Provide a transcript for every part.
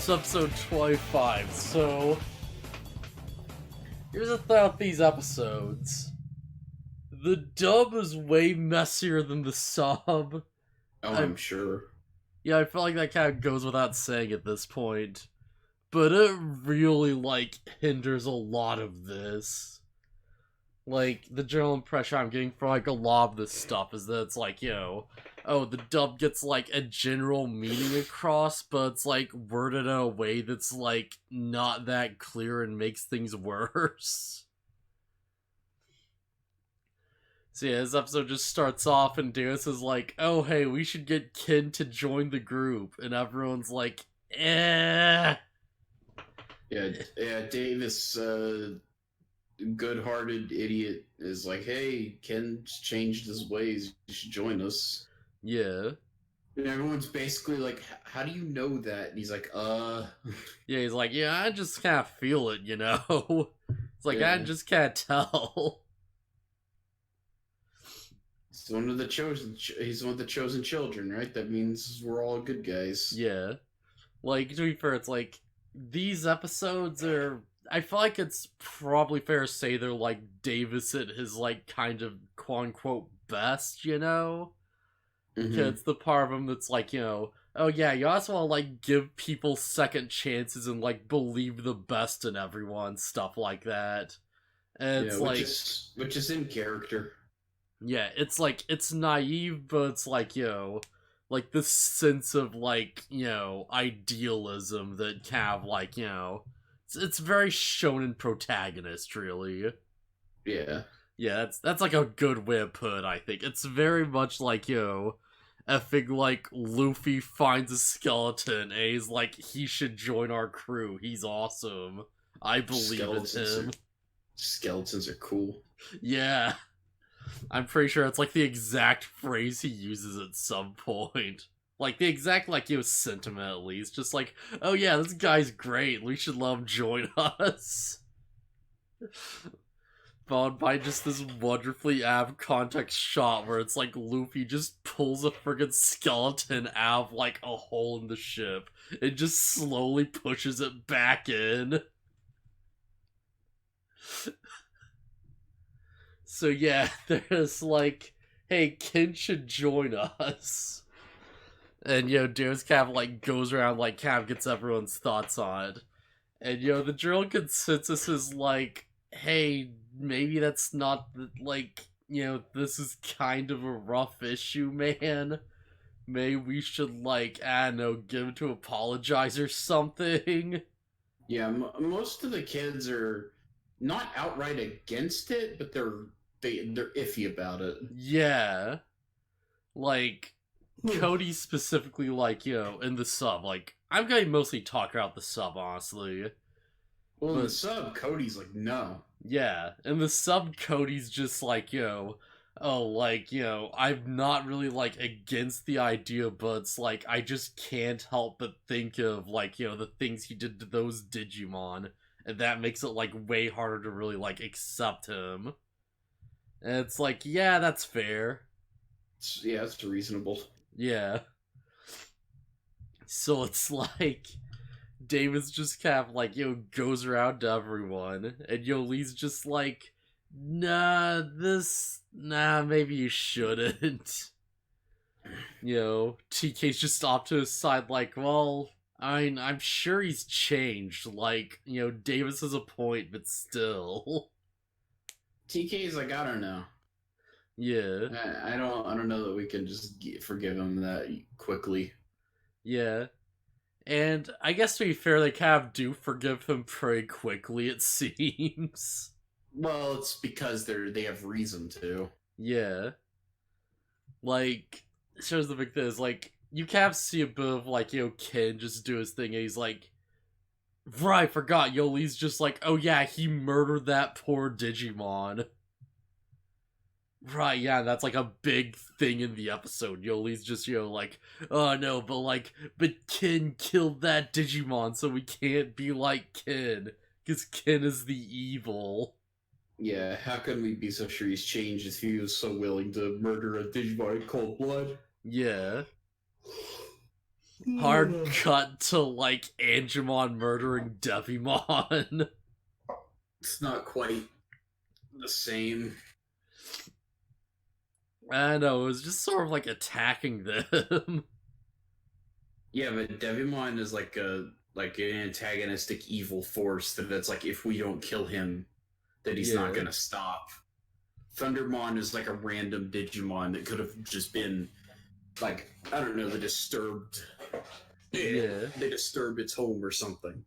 It's episode 25, so here's the thing with these episodes. The dub is way messier than the sub. Oh, I'm sure. Yeah, I feel like that kind of goes without saying at this point. But it really, hinders a lot of this. The general impression I'm getting from, a lot of this stuff is that it's the dub gets, a general meaning across, but it's, worded in a way that's, not that clear and makes things worse. So yeah, this episode just starts off and Davis is like, oh hey, we should get Kin to join the group, and everyone's like, eh. Yeah, Davis, good-hearted idiot, is like, hey, Ken's changed his ways, you should join us. Yeah. And everyone's basically like, how do you know that? And he's like, Yeah, he's like, yeah, I just can't feel it, you know? It's like, yeah. I just can't tell. He's one of the chosen children, right? That means we're all good guys. Yeah. To be fair, it's these episodes are, I feel like it's probably fair to say they're Davis at his kind of quote unquote best, you know? Mm-hmm. It's the part of him that's oh yeah, you also want to give people second chances and believe the best in everyone, stuff like that. And it's which is in character. Yeah, it's it's naive, but it's this sense of idealism that kind of it's very shonen protagonist, really. Yeah. Yeah, that's a good way to put it, I think. It's very much effing Luffy finds a skeleton and he's he should join our crew. He's awesome. I believe in him. Skeletons are cool. Yeah. I'm pretty sure it's the exact phrase he uses at some point. The exact sentiment at least. Just oh yeah, this guy's great. We should let him join us. Followed by just this wonderfully ab context shot where it's Luffy just pulls a friggin' skeleton out of a hole in the ship and just slowly pushes it back in. So yeah, there's hey, Kin should join us. And Davis kind of goes around kind of gets everyone's thoughts on it. And the general consensus is hey, maybe that's not this is kind of a rough issue, man. Maybe we should I don't know, give him to apologize or something. Yeah, most of the kids are not outright against it, but they're iffy about it. Yeah. Cody specifically, in the sub, I'm gonna mostly talk about the sub, honestly. Well, in the sub, Cody's no. Yeah, in the sub, Cody's just I'm not really, against the idea, but it's I just can't help but think of, the things he did to those Digimon, and that makes it, way harder to really, accept him. And it's yeah, that's fair. Yeah, it's reasonable. Yeah. So it's Davis just kind of goes around to everyone, and Lee's just nah, maybe you shouldn't. TK's just off to his side well, I'm sure he's changed. Davis has a point, but still. TK's I don't know. Yeah. I don't know that we can just forgive him that quickly. Yeah. And I guess to be fair, they kind of do forgive him pretty quickly, it seems. Well, it's because they have reason to. Yeah. Shows the big thing is, you kind of see a bit of, Ken just do his thing, and he's right, I forgot, Lee's just oh yeah, he murdered that poor Digimon. Right, yeah, that's a big thing in the episode. Lee's just, oh no, but Ken killed that Digimon, so we can't be like Ken, because Ken is the evil. Yeah, how can we be so sure he's changed if he was so willing to murder a Digimon in cold blood? Yeah. Hard cut to, like, Angemon murdering Devimon. It's not quite the same. I know, it was just sort of like attacking them. Yeah, but Devimon is like an antagonistic evil force that's like if we don't kill him, that he's not gonna stop. Thundermon is like a random Digimon that could have just been like, I don't know, the disturbed. Yeah. They disturbed its home or something.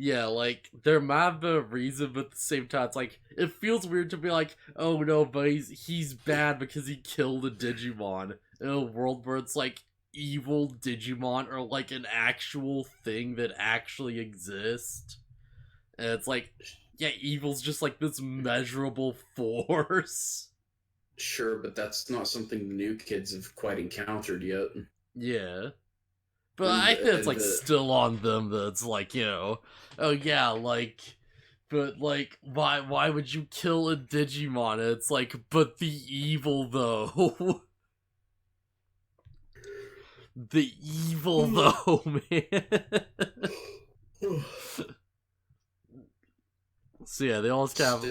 Yeah, like, there might have been a reason, but at the same time, it's like, it feels weird to be like, oh no, but he's bad because he killed a Digimon. In a world where it's like, evil Digimon are like an actual thing that actually exists. And it's like, yeah, evil's just like this measurable force. Sure, but that's not something the new kids have quite encountered yet. Yeah. But I think it's like still on them that's like, you know, oh yeah, like, but like, why would you kill a Digimon? And it's like, but the evil though. The evil though, man. So yeah, they always have.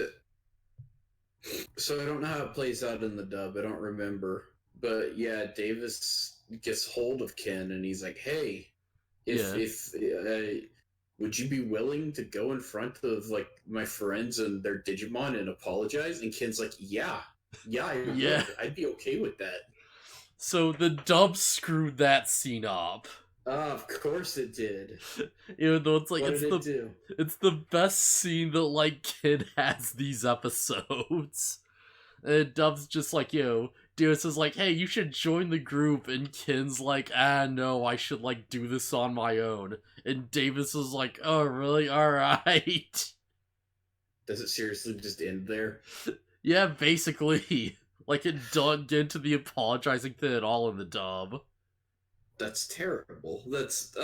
So I don't know how it plays out in the dub. I don't remember, but yeah, Davis gets hold of Ken and he's like, "Hey, if would you be willing to go in front of like my friends and their Digimon and apologize?" And Ken's like, "Yeah, I would. I'd be okay with that." So the dub screwed that scene up. Of course it did. Even though it's like it's the best scene that like Kid has these episodes. And Dub's just like, yo, Deus is like, hey, you should join the group, and Kin's like, no, I should like do this on my own. And Davis is like, oh really? Alright. Does it seriously just end there? Yeah, basically. Like, it don't get into the apologizing thing at all in the dub. That's terrible. That's,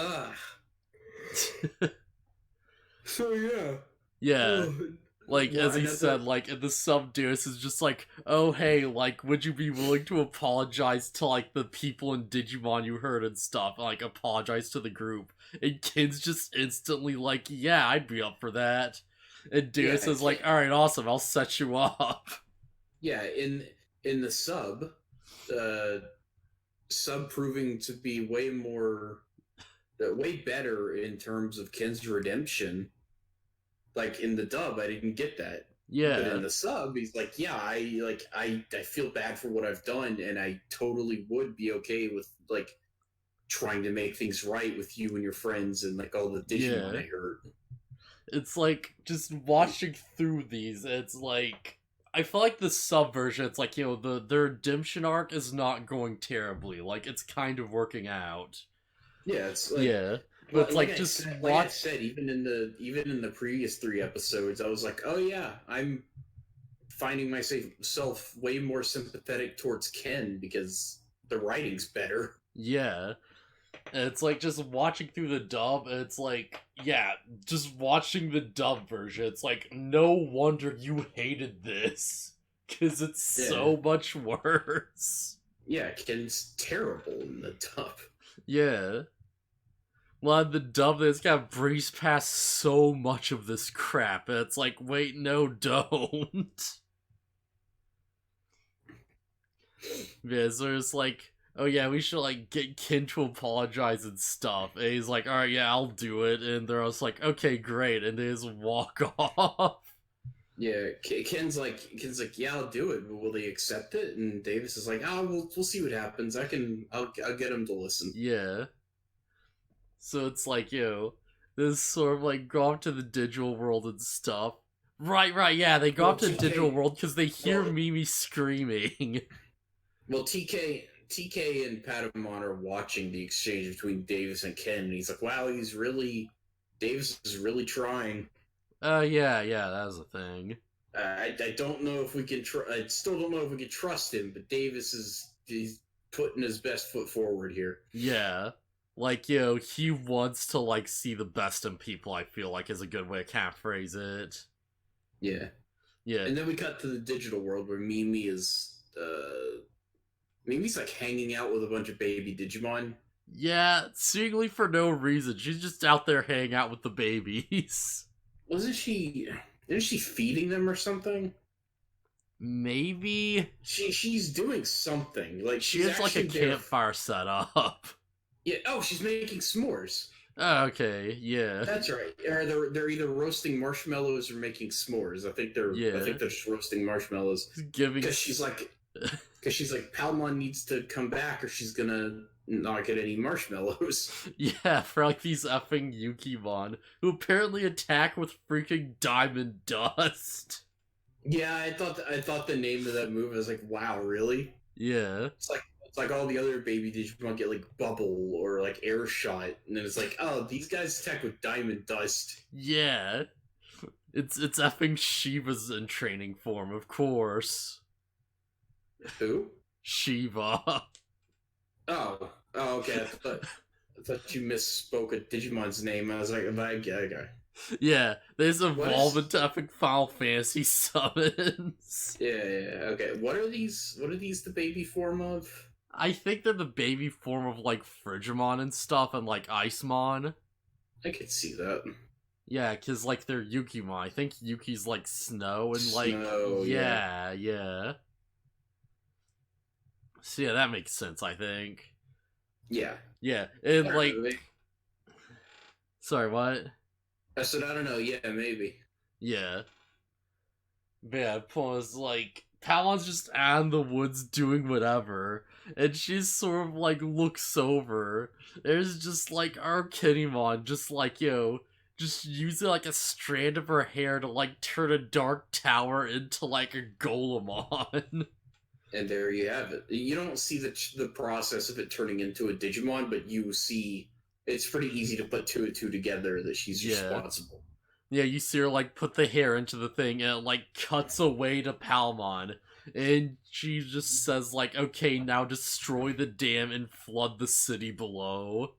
So, yeah. Yeah. Like, as he said, like, in the sub, Deus is just like, oh, hey, like, would you be willing to apologize to, like, the people in Digimon you heard and stuff? Like, apologize to the group. And Kin's just instantly like, yeah, I'd be up for that. And Deus is like, alright, awesome, I'll set you up. Yeah, in the sub proving to be way better in terms of Ken's redemption. Like in the dub, I didn't get that. Yeah. But in the sub, he's like, yeah, I feel bad for what I've done, and I totally would be okay with like trying to make things right with you and your friends and like all the Digimon I heard. It's like just watching through these, it's like I feel like the sub version, it's like, you know, their redemption arc is not going terribly. Like, it's kind of working out. Yeah, it's like, but it's like just like I said, even in the previous 3 episodes, I was like, oh yeah, I'm finding myself way more sympathetic towards Ken because the writing's better. Yeah. And it's like just watching through the dub, and it's like, yeah, just watching the dub version, it's like, no wonder you hated this. Because it's so much worse. Yeah, Ken's terrible in the dub. Yeah. Well, the dub, it's got breezed past so much of this crap, and it's like, wait, no, don't. Yeah, so it's like, oh yeah, we should like get Ken to apologize and stuff. And he's like, alright, yeah, I'll do it. And they're just like, okay, great. And they just walk off. Yeah, Ken's like, yeah, I'll do it, but will they accept it? And Davis is like, we'll see what happens. I'll get him to listen. Yeah. So it's like, yo, this sort of like go off to the digital world and stuff. Right, yeah, they go off to the digital world because they hear Mimi screaming. Well, TK and Patamon are watching the exchange between Davis and Ken, and he's like, wow, Davis is really trying. Yeah, that was a thing. I don't know if we can I still don't know if we can trust him, but he's putting his best foot forward here. Yeah. Like, you know, he wants to, like, see the best in people, I feel like is a good way to kind of phrase it. Yeah. Yeah. And then we cut to the digital world where Mimi's like hanging out with a bunch of baby Digimon. Yeah, seemingly for no reason. She's just out there hanging out with the babies. Wasn't she? Isn't she feeding them or something? Maybe She's doing something. Like she she's has like a actually there. campfire set up. Yeah. Oh, she's making s'mores. Okay, yeah. That's right. Or they're either roasting marshmallows or making s'mores. I Yeah. think they're just roasting marshmallows Giving because she's like Palmon needs to come back or she's gonna not get any marshmallows. Yeah, for like these effing Yukimon who apparently attack with freaking diamond dust. Yeah, I thought the name of that move I was like, wow, really? Yeah. It's like all the other baby Digimon get like bubble or like air shot, and then it's like, oh, these guys attack with diamond dust. Yeah. It's effing Shiva's in training form, of course. Who? Shiva. Oh, okay. I thought you misspoke a Digimon's name. I was like, okay. Yeah, they just evolve into epic Final Fantasy summons. Yeah, okay. What are these? What are these the baby form of? I think they're the baby form of like Frigimon and stuff, and like Icemon. I could see that. Yeah, cause like they're Yukimon. I think Yuki's like snow and like Snow, yeah. So yeah, that makes sense. I think. Yeah. Yeah, and Better like, movie. sorry, what? I said I don't know. Yeah, maybe. Yeah. But yeah, Paul's like, Talon's just out in the woods doing whatever, and she's sort of like looks over. There's just like our Kinnymon just like, just using like a strand of her hair to like turn a dark tower into like a Golemon. And there you have it. You don't see the process of it turning into a Digimon, but you see it's pretty easy to put two and two together that she's responsible. Yeah, you see her like put the hair into the thing and it like cuts away to Palmon. And she just says like, okay, now destroy the dam and flood the city below.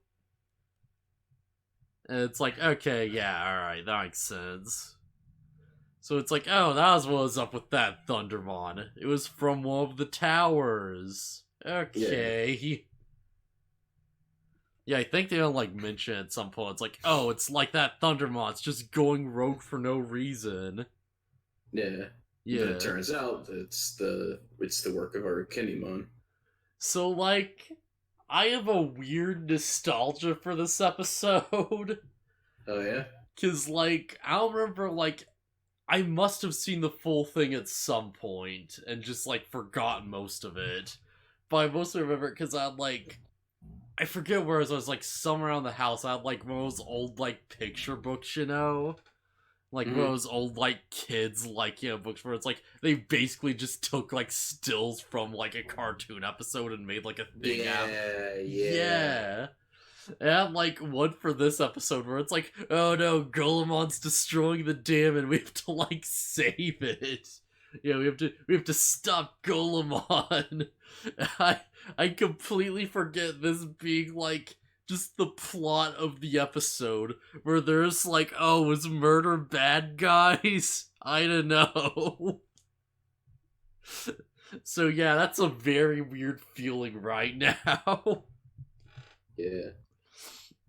And it's like, okay, yeah, alright, that makes sense. So it's like, oh, that was what was up with that Thundermon. It was from one of the towers. Okay. Yeah, I think they don't like mention at some point. It's like, oh, it's like that Thundermon. It's just going rogue for no reason. Yeah. Yeah. But it turns out it's the work of our Kinnymon. So like, I have a weird nostalgia for this episode. Oh yeah? Cause like, I don't remember like, I must have seen the full thing at some point and just like forgotten most of it. But I mostly remember it because I forget where I was like somewhere around the house. I had like one of those old like picture books, like one of those old like kids like books where it's like they basically just took like stills from like a cartoon episode and made like a thing out. Yeah. And I had like one for this episode where it's like, oh no, Golemon's destroying the dam and we have to like save it. We have to stop Golemon. I completely forget this being like just the plot of the episode where there's like, oh, was murder bad guys? I don't know. So yeah, that's a very weird feeling right now. Yeah.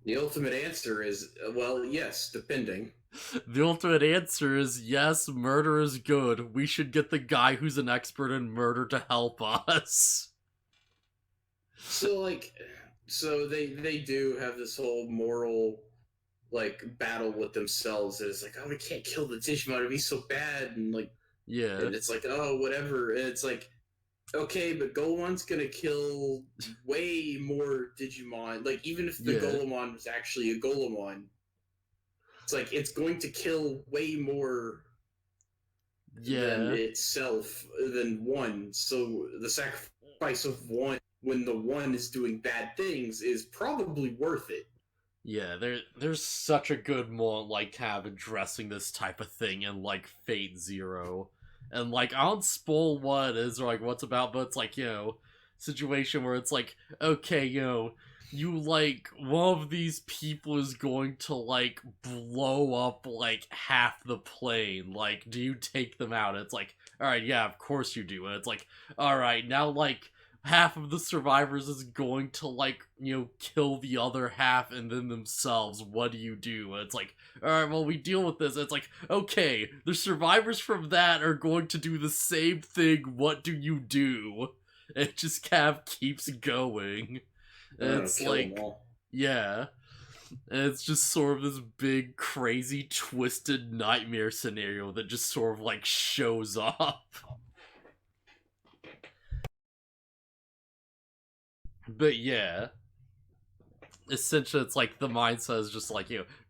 The ultimate answer is, well, yes, depending. The ultimate answer is yes, murder is good. We should get the guy who's an expert in murder to help us. So they do have this whole moral like battle with themselves. It's like, oh, we can't kill the Digimon; it'd be so bad, and like, yeah, and it's like, oh, whatever. And it's like, okay, but Golemon's gonna kill way more Digimon. Like, even if the Golemon was actually a Golemon, it's like it's going to kill way more than itself than one. So the sacrifice of one when the one is doing bad things is probably worth it. Yeah, there's such a good moment like kind of addressing this type of thing in like Fate Zero. And like I don't spoil what it is or like what's about, but it's like, situation where it's like, okay, you like one of these people is going to like blow up like half the plane. Like, do you take them out? And it's like, alright, yeah, of course you do. And it's like, alright, now like half of the survivors is going to, like, kill the other half and then themselves. What do you do? And it's like, alright, well, we deal with this. And it's like, okay, the survivors from that are going to do the same thing. What do you do? And it just kind of keeps going. And it's like, yeah. And it's just sort of this big, crazy, twisted nightmare scenario that just sort of, like, shows up. But yeah. Essentially, it's like the mindset is just like,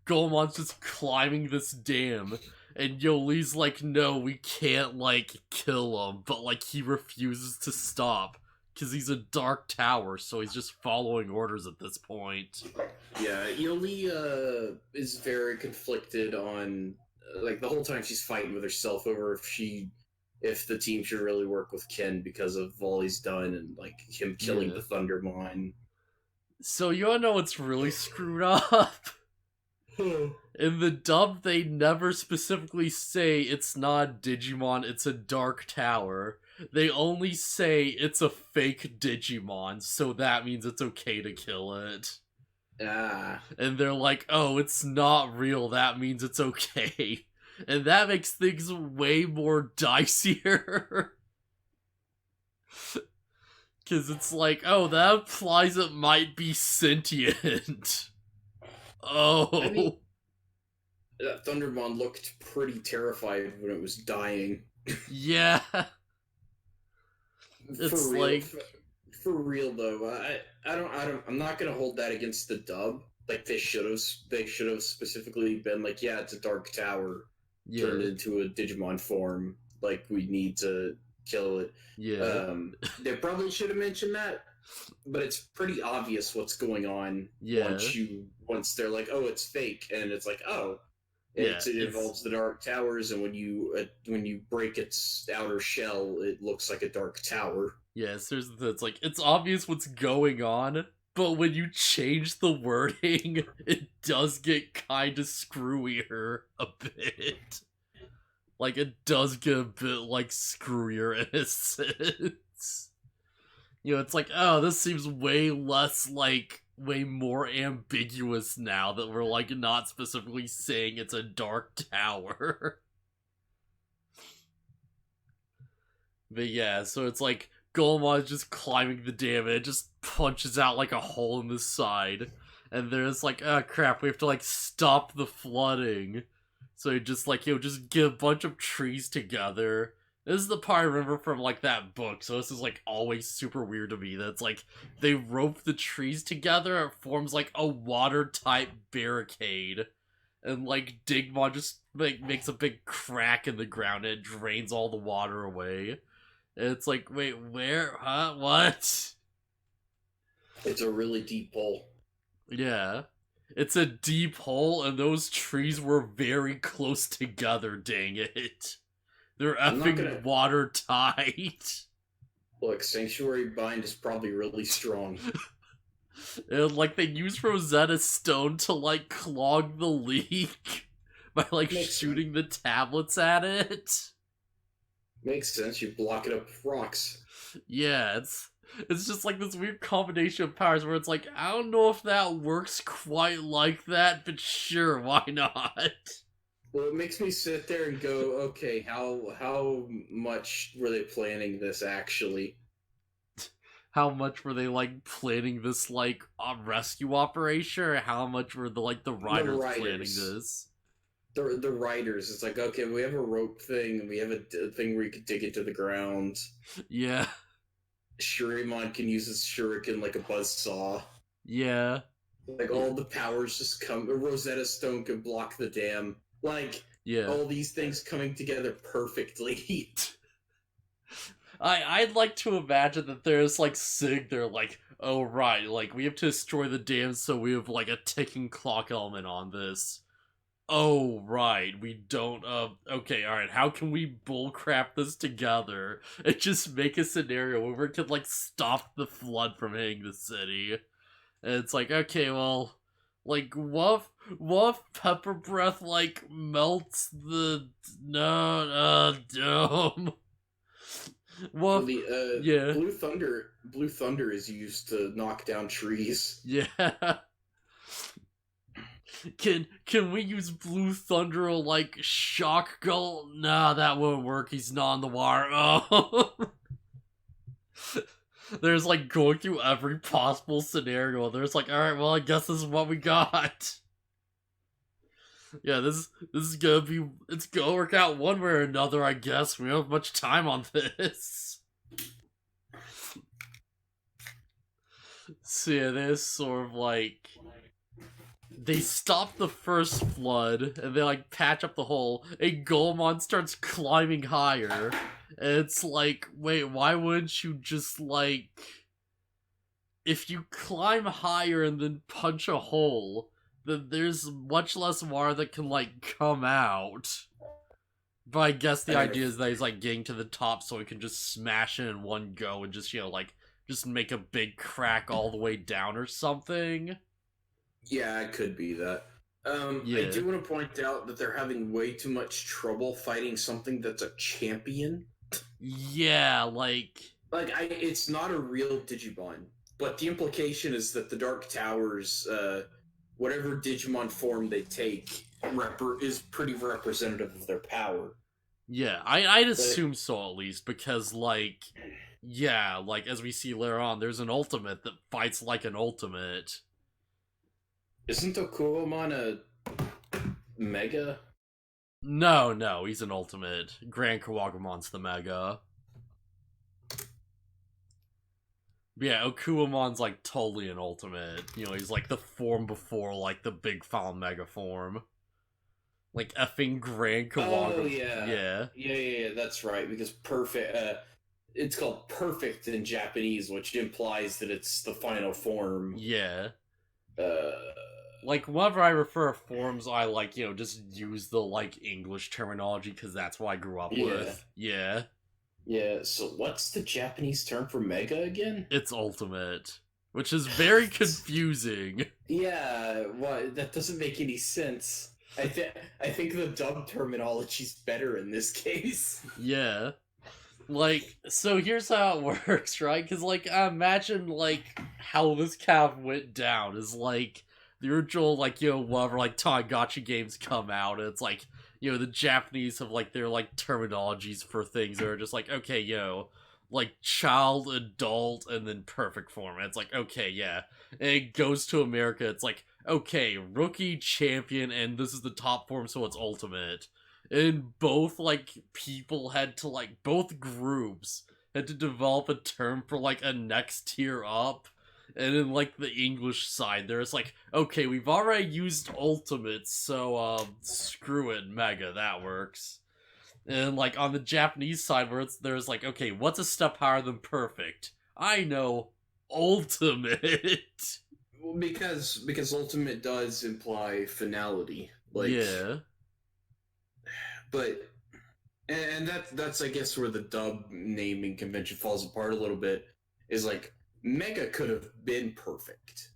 Golemon's just climbing this dam, and Yoli's like, no, we can't, like, kill him, but, like, he refuses to stop. Because he's a dark tower, so he's just following orders at this point. Yeah, Yoli is very conflicted on, like, the whole time she's fighting with herself over if the team should really work with Ken because of all he's done and, like, him killing the Thundermon. So you wanna know what's really screwed up? In the dub, they never specifically say it's not Digimon, it's a dark tower. They only say it's a fake Digimon, so that means it's okay to kill it. Ah. And they're like, oh, it's not real, that means it's okay. And that makes things way more dicier. Because it's like, oh, that implies it might be sentient. Oh. I mean, that Thundermon looked pretty terrified when it was dying. Yeah. It's for real though. I'm not gonna hold that against the dub. Like they should have specifically been like, yeah, it's a dark tower turned into a Digimon form. Like we need to kill it. Yeah. They probably should have mentioned that, but it's pretty obvious what's going on. Yeah. Once they're like, oh, it's fake, and it's like, oh. It involves the dark towers, and when you break its outer shell, it looks like a dark tower. Yes, it's like, it's obvious what's going on, but when you change the wording, it does get kind of screwier a bit. Like, it does get a bit, like, screwier in a sense. It's like, oh, this seems way less, like, way more ambiguous now that we're, like, not specifically saying it's a dark tower. But yeah, so it's like, Golemon's just climbing the dam and it just punches out, like, a hole in the side. And there's like, oh crap, we have to, like, stop the flooding. So you just, like, just get a bunch of trees together. This is the part I remember from, like, that book, so this is, like, always super weird to me. That's, like, they rope the trees together, it forms, like, a water-type barricade. And, like, Digimon just, like, makes a big crack in the ground and it drains all the water away. And it's like, wait, where? Huh? What? It's a really deep hole. Yeah. It's a deep hole, and those trees were very close together, dang it. They're effing watertight. Look, Sanctuary Bind is probably really strong. And, like, they use Rosetta Stone to, like, clog the leak by, like, shooting the tablets at it. Makes sense, you block it up with rocks. Yeah, it's just, like, this weird combination of powers where it's like, I don't know if that works quite like that, but sure, why not? Well, it makes me sit there and go, okay, how much were they planning this, actually? How much were they, like, planning this, like, rescue operation, or how much were the writers planning this? The writers, it's like, okay, we have a rope thing, and we have a thing where you can dig it to the ground. Yeah. Shurimon can use his shuriken like a buzzsaw. Yeah. Like, all the powers just come, Rosetta Stone can block the dam. Like, all these things coming together perfectly. I'd like to imagine that there's, like, Sig, they're like, oh, right, like, we have to destroy the dam, so we have, like, a ticking clock element on this. Oh, right, we don't, okay, alright, how can we bullcrap this together and just make a scenario where we can, like, stop the flood from hitting the city? And it's like, okay, well, like, what if Pepper Breath, like, melts the dome? Well, Blue Blue Thunder is used to knock down trees. Yeah. Can we use Blue Thunder like shock Gull? Nah, that won't work. He's not on the wire. Oh. There's like going through every possible scenario. There's like, all right, well, I guess this is what we got. Yeah, this is gonna be. It's gonna work out one way or another, I guess. We don't have much time on this. So yeah, there's sort of like they stop the first flood and they like patch up the hole. A Golemon starts climbing higher, and it's like, wait, why wouldn't you just like, if you climb higher and then punch a hole, then there's much less water that can like come out. But I guess the idea is that he's like getting to the top so he can just smash it in one go and just, you know, like just make a big crack all the way down or something. Yeah, it could be that. Yeah. I do want to point out that they're having way too much trouble fighting something that's a champion. Yeah, like it's not a real Digimon, but the implication is that the Dark Towers, whatever Digimon form they take, is pretty representative of their power. Yeah, I'd assume so at least, because like, yeah, like as we see later on, there's an ultimate that fights like an ultimate. Isn't Okuomon a Mega? No, he's an ultimate. Grand Kawagumon's the Mega. Yeah, Okuamon's like totally an ultimate. You know, he's like the form before like the big foul Mega form. Like effing Grand Kawagamon. Oh yeah. Yeah, that's right, because perfect it's called perfect in Japanese, which implies that it's the final form. Yeah. Like, whenever I refer to forms, I, like, you know, just use the, like, English terminology, because that's what I grew up with. Yeah. Yeah, so what's the Japanese term for Mega again? It's ultimate. Which is very confusing. Yeah, that doesn't make any sense. I think the dub terminology's better in this case. Yeah. Like, so here's how it works, right? Because, like, imagine, like, how this kind of went down is, like, the original, like, you know, whatever, like, Tamagotchi games come out, and it's like, you know, the Japanese have, like, their, like, terminologies for things that are just like, okay, you know, like, child, adult, and then perfect form. And it's like, okay, yeah. And it goes to America, it's like, okay, rookie, champion, and this is the top form, so it's ultimate. And both, like, people had to, like, both groups had to develop a term for, like, a next tier up. And in, like, the English side, there's like, okay, we've already used ultimate, so, screw it, Mega, that works. And, like, on the Japanese side, where there's like, okay, what's a step higher than perfect? I know, ultimate. Well, because ultimate does imply finality. Like, yeah. But, and that's, I guess, where the dub naming convention falls apart a little bit, is like, Mega could have been perfect.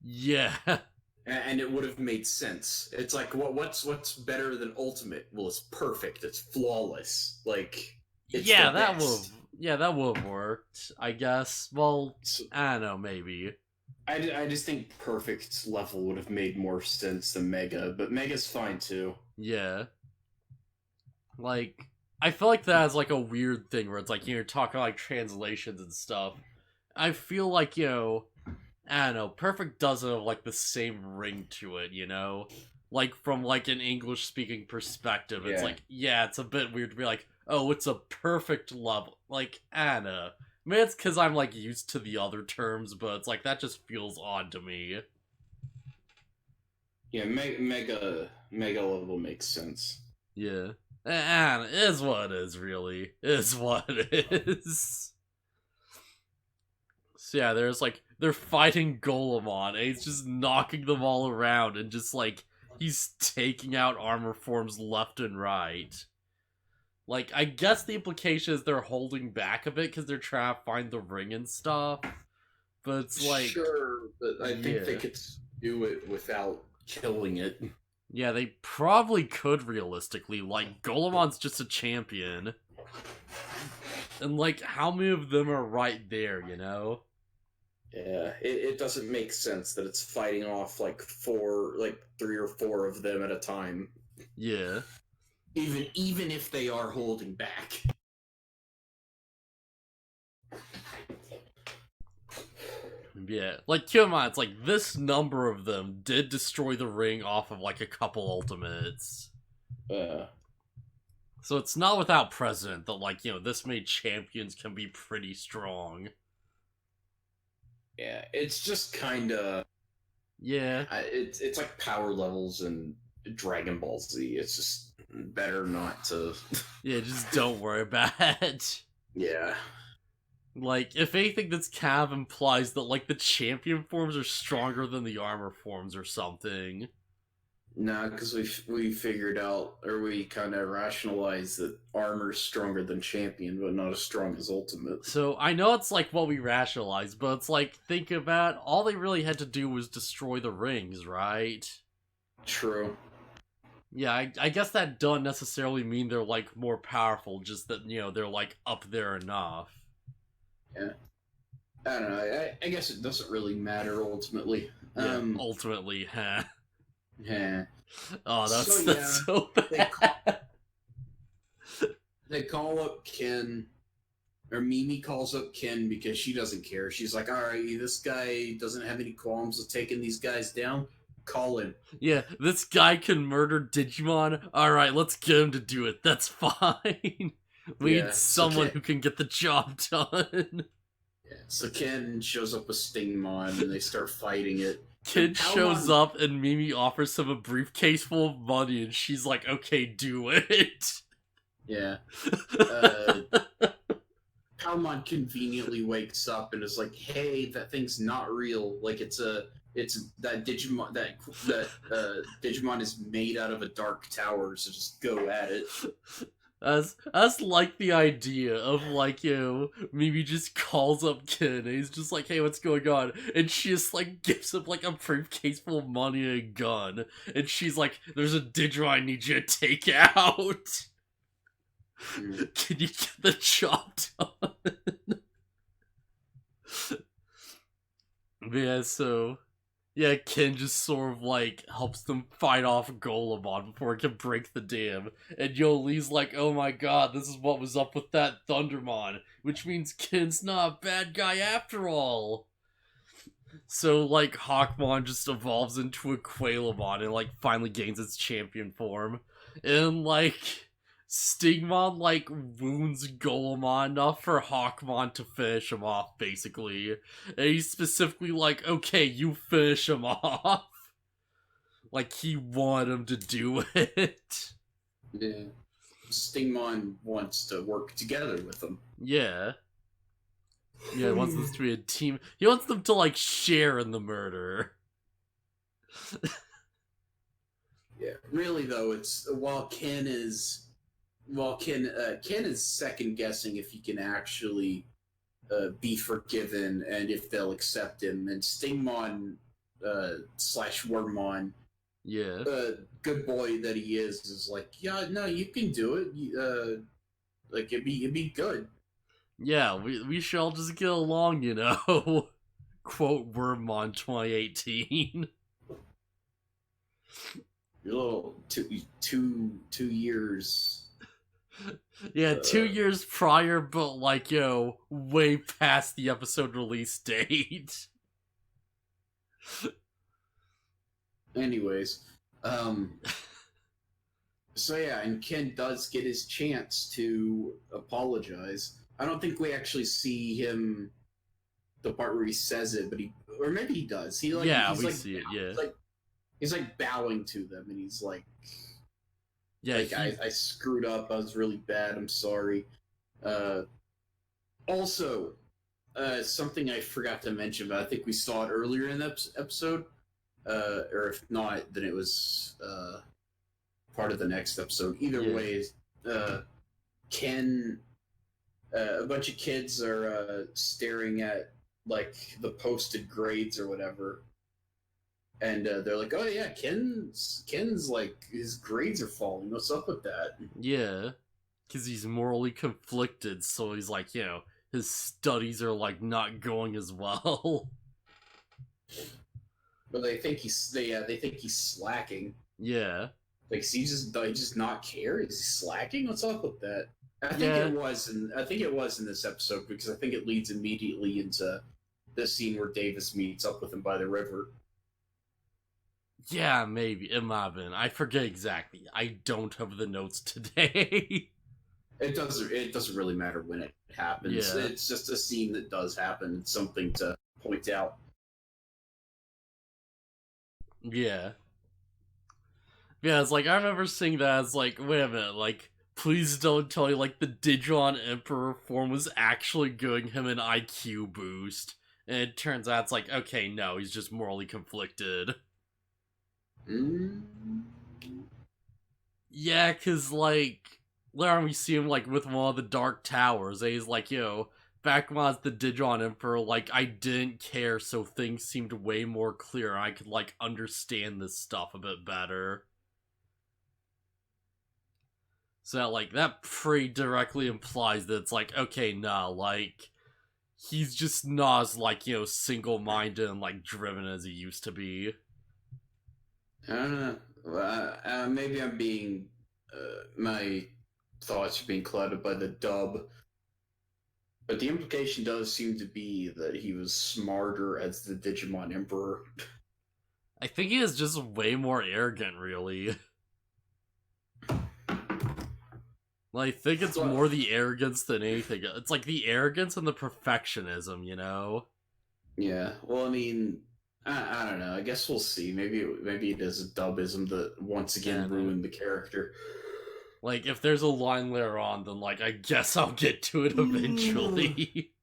Yeah. And it would have made sense. It's like, what's better than ultimate? Well, it's perfect. It's flawless. Like, it's that would have worked, I guess. Well, I don't know, maybe. I just think perfect level would have made more sense than Mega, but Mega's fine too. Yeah. Like, I feel like that is like a weird thing where it's like, you know, you're talking like translations and stuff. I feel like, you know, I don't know, perfect doesn't have like the same ring to it, you know? Like, from like an English speaking perspective, it's like, yeah, it's a bit weird to be like, oh, it's a perfect level. Like, I don't know. I mean, it's because I'm like used to the other terms, but it's like, that just feels odd to me. Yeah, mega level makes sense. Yeah. And it is what it is, really. It is what it is. So yeah, there's like, they're fighting Golemon, and he's just knocking them all around, and just like, he's taking out armor forms left and right. Like, I guess the implication is they're holding back a bit, because they're trying to find the ring and stuff. But it's like... Sure, but I think they could do it without killing it. Yeah, they probably could, realistically. Like, Golemon's just a champion. And, like, how many of them are right there, you know? Yeah, it doesn't make sense that it's fighting off, like, 3 or 4 of them at a time. Yeah. Even if they are holding back. Yeah, like, keep in mind, it's like, this number of them did destroy the ring off of, like, a couple ultimates. So it's not without precedent that, like, this many champions can be pretty strong. Yeah, it's just kinda... Yeah. It's like power levels in Dragon Ball Z. It's just better not to... Yeah, just don't worry about it. Yeah. Like, if anything, this kind of implies that, like, the champion forms are stronger than the armor forms or something. Nah, because we figured out, or we kind of rationalized that armor's stronger than champion, but not as strong as ultimate. So, I know it's, like, what we rationalized, but it's like, think about, all they really had to do was destroy the rings, right? True. Yeah, I guess that doesn't necessarily mean they're, like, more powerful, just that, they're, like, up there enough. Yeah. I don't know, I guess it doesn't really matter, ultimately. Yeah, ultimately, huh? Yeah. Oh, that's so bad. They call up Ken, or Mimi calls up Ken because she doesn't care. She's like, alright, this guy doesn't have any qualms with taking these guys down. Call him. Yeah, this guy can murder Digimon. Alright, let's get him to do it. That's fine. We need someone who can get the job done. Yeah, so Ken shows up with Stingmon and they start fighting it. Ken shows up and Mimi offers him a briefcase full of money and she's like, okay, do it. Yeah. Palmon conveniently wakes up and is like, hey, that thing's not real. Like, it's that Digimon, that Digimon is made out of a dark tower, so just go at it. That's like the idea of, like, Mimi just calls up Ken and he's just like, hey, what's going on? And she just, like, gives him, like, a briefcase full of money and a gun. And she's like, there's a Digimon I need you to take out. Can you get the job done? Yeah, so... Yeah, Ken just sort of, like, helps them fight off Golemon before it can break the dam. And Yolei's like, oh my god, this is what was up with that Thundermon. Which means Ken's not a bad guy after all. So, like, Hawkmon just evolves into a Quailamon and, like, finally gains its champion form. And, like... Stingmon, like, wounds Golemon enough for Hawkmon to finish him off, basically. And he's specifically like, okay, you finish him off. Like, he wanted him to do it. Yeah. Stingmon wants to work together with him. Yeah. Yeah, he wants them to be a team. He wants them to, like, share in the murder. Yeah. Really, though, it's... Ken is second guessing if he can actually be forgiven and if they'll accept him. And Stingmon slash Wormmon, good boy that he is like, yeah, no, you can do it. Like it'd be good. Yeah, we should all just get along, Quote Wormmon 2018. Your little 2 years. Yeah, 2 years prior, but, like, way past the episode release date. Anyways, so yeah, and Ken does get his chance to apologize. I don't think we actually see him, the part where he says it, but or maybe he does. He's see it, yeah. He's like bowing to them, and he's like... Yeah, like, I screwed up. I was really bad. I'm sorry. Also, something I forgot to mention, but I think we saw it earlier in the episode. Or if not, then it was part of the next episode. Either way, Ken... a bunch of kids are staring at, like, the posted grades or whatever. And they're like, oh yeah, Ken's like, his grades are falling. What's up with that? Yeah. because he's morally conflicted, so he's like, his studies are like not going as well. But they think he's slacking. Yeah. Like, does he just not care? Is he slacking? What's up with that? I think it was in this episode, because I think it leads immediately into the scene where Davis meets up with him by the river. Yeah, maybe it might have been. I forget exactly. I don't have the notes today. It doesn't really matter when it happens. Yeah. It's just a scene that does happen. It's something to point out. Yeah. Yeah, it's like, I remember seeing that as like, wait a minute, like, please don't tell me, like, the Digimon Emperor form was actually giving him an IQ boost. And it turns out it's like, okay, no, he's just morally conflicted. Yeah, cause, like, later on we see him, like, with one of the Dark Towers, and he's like, back when I was the Digimon Emperor, like, I didn't care, so things seemed way more clear, and I could, like, understand this stuff a bit better. So, like, that pretty directly implies that it's like, okay, nah, like, he's just not as, like, single-minded and, like, driven as he used to be. I don't know. Maybe I'm being... my thoughts are being clouded by the dub. But the implication does seem to be that he was smarter as the Digimon Emperor. I think he is just way more arrogant, really. I think it's more the arrogance than anything. It's like the arrogance and the perfectionism, Yeah, well, I mean, I don't know. I guess we'll see. Maybe it is a dubism that once again ruined the character. Like, if there's a line later on, then, like, I guess I'll get to it eventually.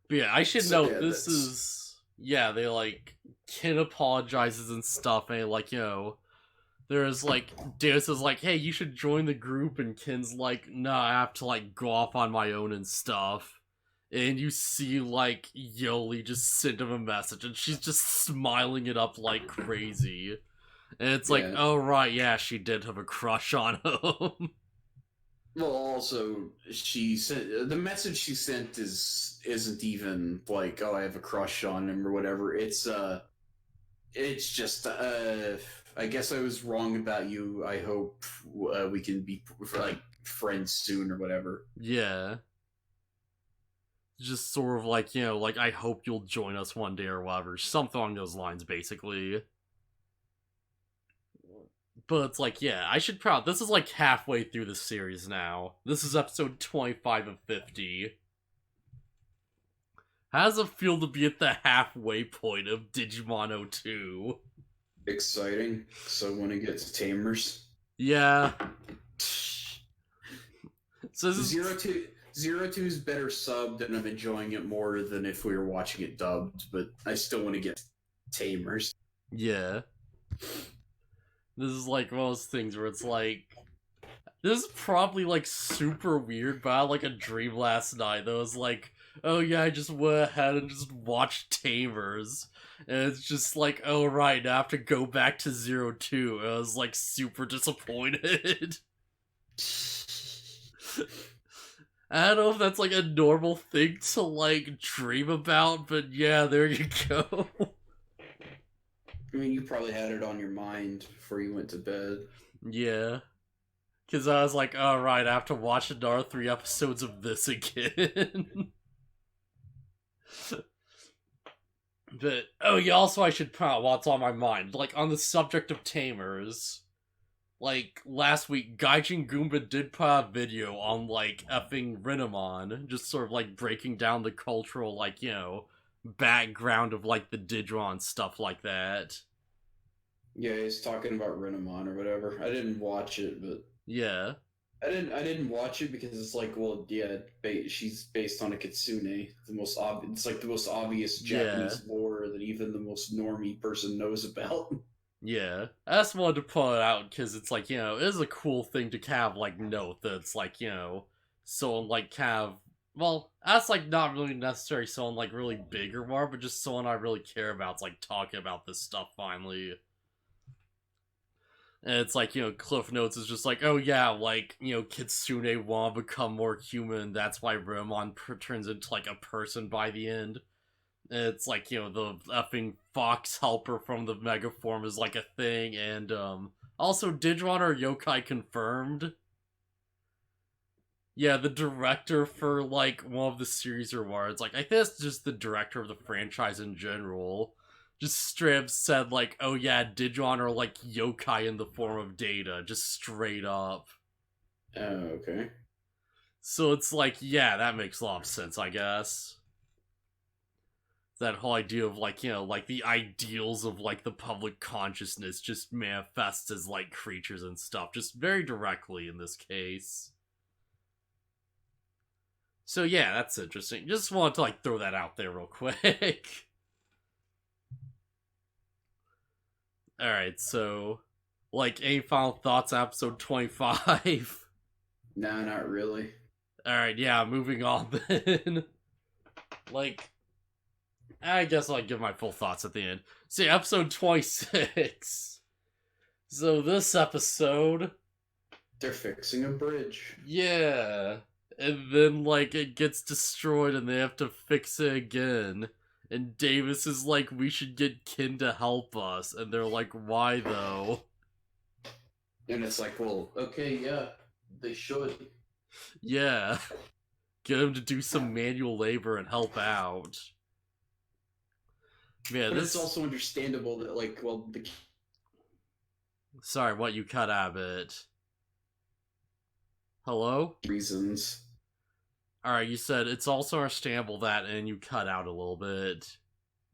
But yeah, I should note, this is... Yeah, they, like, Kin apologizes and stuff, and, like, there's, like, Deus is like, hey, you should join the group, and Kin's like, nah, I have to, like, go off on my own and stuff. And you see, like, Yoli just send him a message, and she's just smiling it up like crazy. And it's like, oh, right, yeah, she did have a crush on him. Well, also, the message she sent isn't even like, oh, I have a crush on him or whatever. It's just, I guess I was wrong about you. I hope we can be, like, friends soon or whatever. Yeah. Just sort of like, like, I hope you'll join us one day or whatever. Something along those lines, basically. But it's like, yeah, I should this is like halfway through the series now. This is episode 25 of 50. How does it feel to be at the halfway point of Digimon 02? Exciting. So when it gets to Tamers. Yeah. So Zero Two is better subbed, and I'm enjoying it more than if we were watching it dubbed, but I still want to get Tamers. Yeah. This is like one of those things where it's like, this is probably like super weird, but I had like a dream last night that was like, oh yeah, I just went ahead and just watched Tamers. And it's just like, oh right, now I have to go back to 02. And I was like super disappointed. I don't know if that's like a normal thing to like dream about, but yeah, there you go. I mean, you probably had it on your mind before you went to bed. Yeah. Because I was like, oh right, I have to watch another 3 episodes of this again. But, oh yeah, also I should point out what's on my mind. Like, on the subject of Tamers, like, last week, Gaijin Goomba did put out a video on, like, effing Renamon, just sort of, like, breaking down the cultural, like, background of, like, the Digimon, stuff like that. Yeah, he's talking about Renamon or whatever. I didn't watch it, but... Yeah. I didn't watch it because it's like, well, yeah, she's based on a kitsune. It's like the most obvious Japanese lore that even the most normie person knows about. Yeah, I just wanted to point it out because it's like, it is a cool thing to kind of, like, note that it's like, someone, like, kind of, well, that's, like, not really necessary someone, like, really big or more, but just someone I really care about is, like, talking about this stuff finally. And it's like, Cliff Notes is just like, oh yeah, like, Kitsune want to become more human, that's why Ramon turns into, like, a person by the end. And it's like, the effing fox helper from the Megaform is, like, a thing, and, also, Digimon are yokai confirmed. Yeah, the director for, like, one of the series awards, like, I think it's just the director of the franchise in general, just straight up said, like, oh yeah, Digimon are, like, yokai in the form of Data, just straight up. Oh, okay. So it's like, yeah, that makes a lot of sense, I guess. That whole idea of, like, like, the ideals of, like, the public consciousness just manifests as, like, creatures and stuff, just very directly in this case. So yeah, that's interesting. Just wanted to, like, throw that out there real quick. Alright, so, like, any final thoughts on episode 25? Nah, not really. Alright, yeah, moving on then. Like, I guess I'll give my full thoughts at the end. See, episode 26. So this episode... They're fixing a bridge. Yeah. And then, like, it gets destroyed and they have to fix it again. And Davis is like, we should get Kin to help us. And they're like, why though? And it's like, well, okay, yeah, they should. Yeah. Get him to do some manual labor and help out. Yeah, but it's also understandable that, like, well, the... Sorry, what, you cut out of it? Hello? Reasons. Alright, you said it's also understandable that, and you cut out a little bit.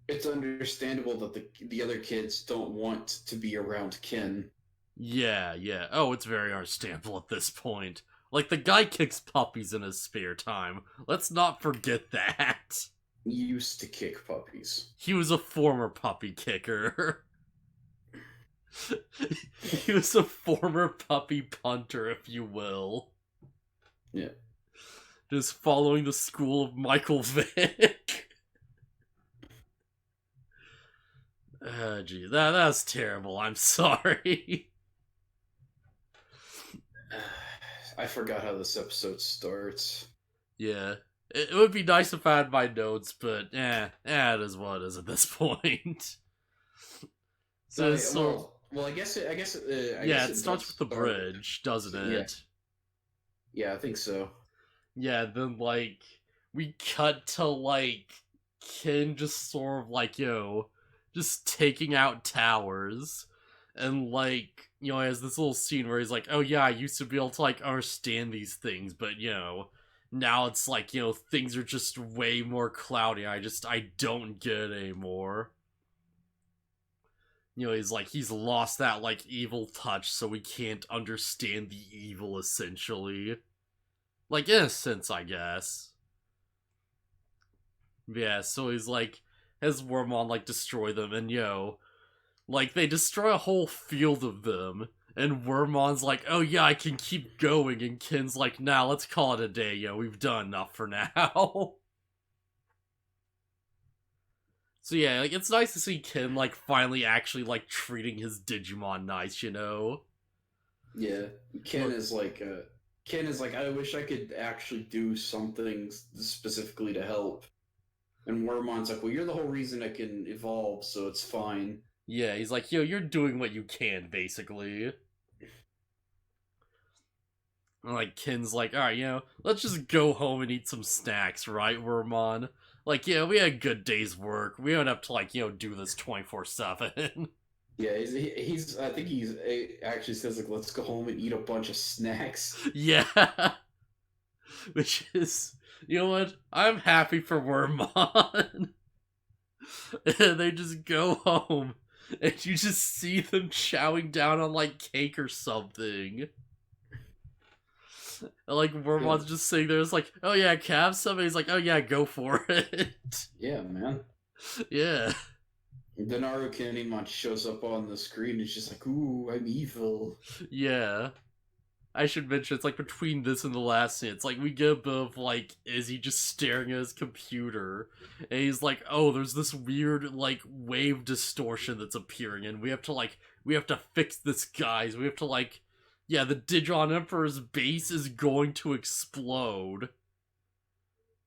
It's understandable that the other kids don't want to be around Kin. Yeah. Oh, it's very understandable at this point. Like, the guy kicks puppies in his spare time. Let's not forget that. He used to kick puppies. He was a former puppy kicker. He was a former puppy punter, if you will. Yeah. Just following the school of Michael Vick. Gee, that's terrible. I'm sorry. I forgot how this episode starts. Yeah. It would be nice if I had my notes, but it is what it is at this point. Well, I guess it starts with the bridge, doesn't it? Yeah, I think so. Yeah, then, like, we cut to, like, Kin just sort of, like, just taking out towers. And, like, he has this little scene where he's like, oh yeah, I used to be able to, like, understand these things, but, now it's like, things are just way more cloudy. I don't get it anymore. He's like, he's lost that, like, evil touch, so we can't understand the evil, essentially. Like, in a sense, I guess. Yeah, so he's like, has Wormmon, like, destroy them, and like, they destroy a whole field of them, and Wormmon's like, oh yeah, I can keep going, and Kin's like, nah, let's call it a day, we've done enough for now. So yeah, like, it's nice to see Kin, like, finally actually, like, treating his Digimon nice, Yeah, Kin is like, I wish I could actually do something specifically to help. And Wormmon's like, well, you're the whole reason I can evolve, so it's fine. Yeah, he's like, you're doing what you can, basically. And, like, Kin's like, alright, let's just go home and eat some snacks, right, Wormmon? Like, we had a good day's work. We don't have to, like, do this 24/7. Yeah, he's I think he's actually says, like, let's go home and eat a bunch of snacks. Yeah. Which is, you know what? I'm happy for Wormmon. They just go home, and you just see them chowing down on, like, cake or something. And, like, Wormmon's just sitting there, it's like, oh yeah, can I have some? And he's like, oh yeah, go for it. Yeah, man. Yeah. Then Naruto shows up on the screen and it's just like, ooh, I'm evil. Yeah. I should mention, it's like between this and the last scene, it's like we get a bit of like Izzy just staring at his computer, and he's like, "Oh, there's this weird like wave distortion that's appearing, and we have to fix this, guys. We have to like, yeah, the Digimon Emperor's base is going to explode."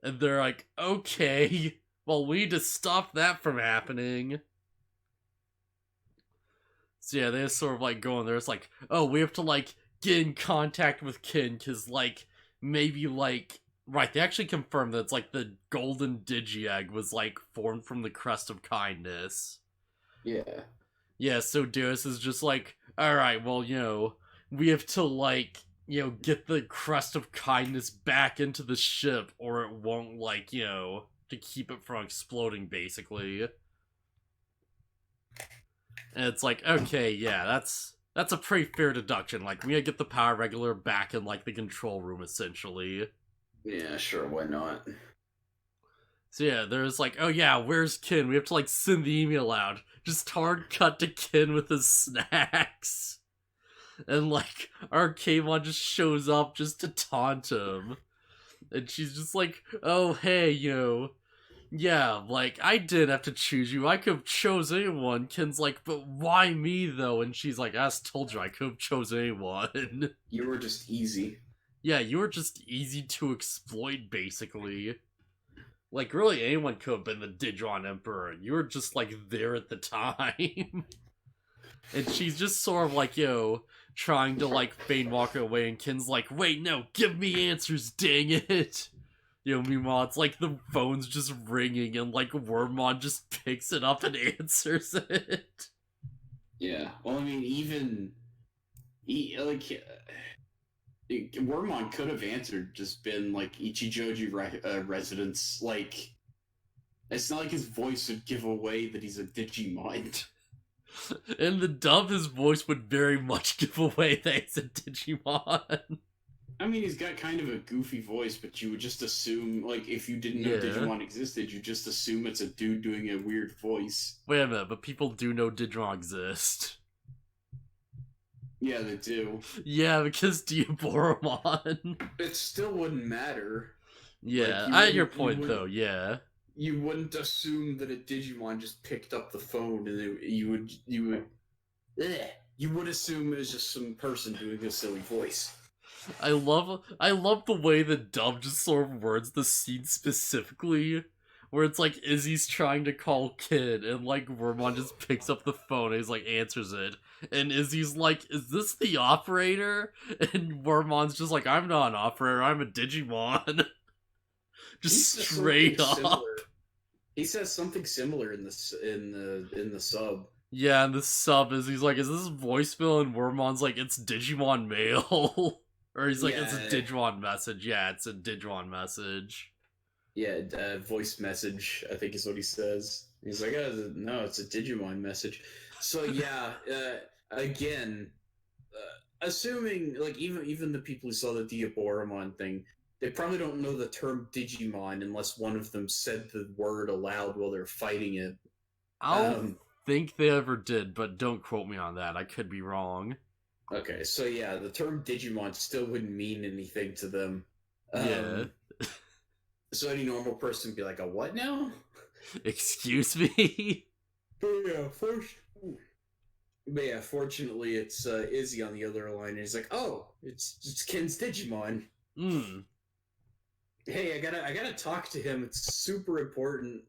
And they're like, "Okay, well, we need to stop that from happening." So yeah, they're sort of like going there. It's like, "Oh, we have to like get in contact with Kin, because like maybe like right." They actually confirmed that it's like the golden Digi-Egg was like formed from the crest of kindness. Yeah. Yeah, so Deus is just like, "All right, well, we have to like get the crest of kindness back into the ship, or it won't like to keep it from exploding, basically." And it's like, okay, yeah, that's a pretty fair deduction. Like, we gotta get the power regulator back in, like, the control room, essentially. Yeah, sure, why not? So yeah, there's like, "Oh yeah, where's Kin? We have to, like, send the email out." Just hard cut to Kin with his snacks. And, like, Arcamon just shows up just to taunt him. And she's just like, "Oh, hey, yeah, like, I did have to choose you. I could have chose anyone." Kin's like, "But why me, though?" And she's like, "I just told you I could have chose anyone." You were just easy. Yeah, you were just easy to exploit, basically. Like, really, anyone could have been the Digimon Emperor. You were just, like, there at the time. And she's just sort of like, trying to, like, feign walk away, and Kin's like, "Wait, no, give me answers, dang it." Meanwhile, it's like the phone's just ringing, and like Wormmon just picks it up and answers it. Yeah. Well, I mean, Wormmon could have answered, just been like Ichijoji residence. Like, it's not like his voice would give away that he's a Digimon. In the dub, his voice would very much give away that he's a Digimon. I mean, he's got kind of a goofy voice, but you would just assume, like, if you didn't know Digimon existed, you just assume it's a dude doing a weird voice. Wait a minute, but people do know Digimon exist. Yeah, they do. Yeah, because Diaboromon. It still wouldn't matter. Yeah, like, I get your point, though, yeah. You wouldn't assume that a Digimon just picked up the phone, and you would assume it was just some person doing a silly voice. I love the way the dub just sort of words the scene specifically, where it's like Izzy's trying to call Kid, and like Wormmon just picks up the phone and he's like answers it, and Izzy's like, "Is this the operator?" And Wormmon's just like, "I'm not an operator, I'm a Digimon." Just straight up. Similar. He says something similar in the sub. Yeah, and the sub is, he's like, "Is this voicemail?" And Wormmon's like, "It's Digimon mail." Or he's like, "It's a Digimon message." Yeah, it's a Digimon message. Yeah, voice message, I think is what he says. He's like, "Oh, no, it's a Digimon message." So yeah, again, assuming like even the people who saw the Diaboromon thing, they probably don't know the term Digimon unless one of them said the word aloud while they're fighting it. I don't think they ever did, but don't quote me on that. I could be wrong. Okay, so yeah, the term Digimon still wouldn't mean anything to them. Yeah. So any normal person would be like, "A what now?" Excuse me? But yeah, fortunately, it's Izzy on the other line, and he's like, "Oh, it's Ken's Digimon." Hey, I gotta talk to him. It's super important.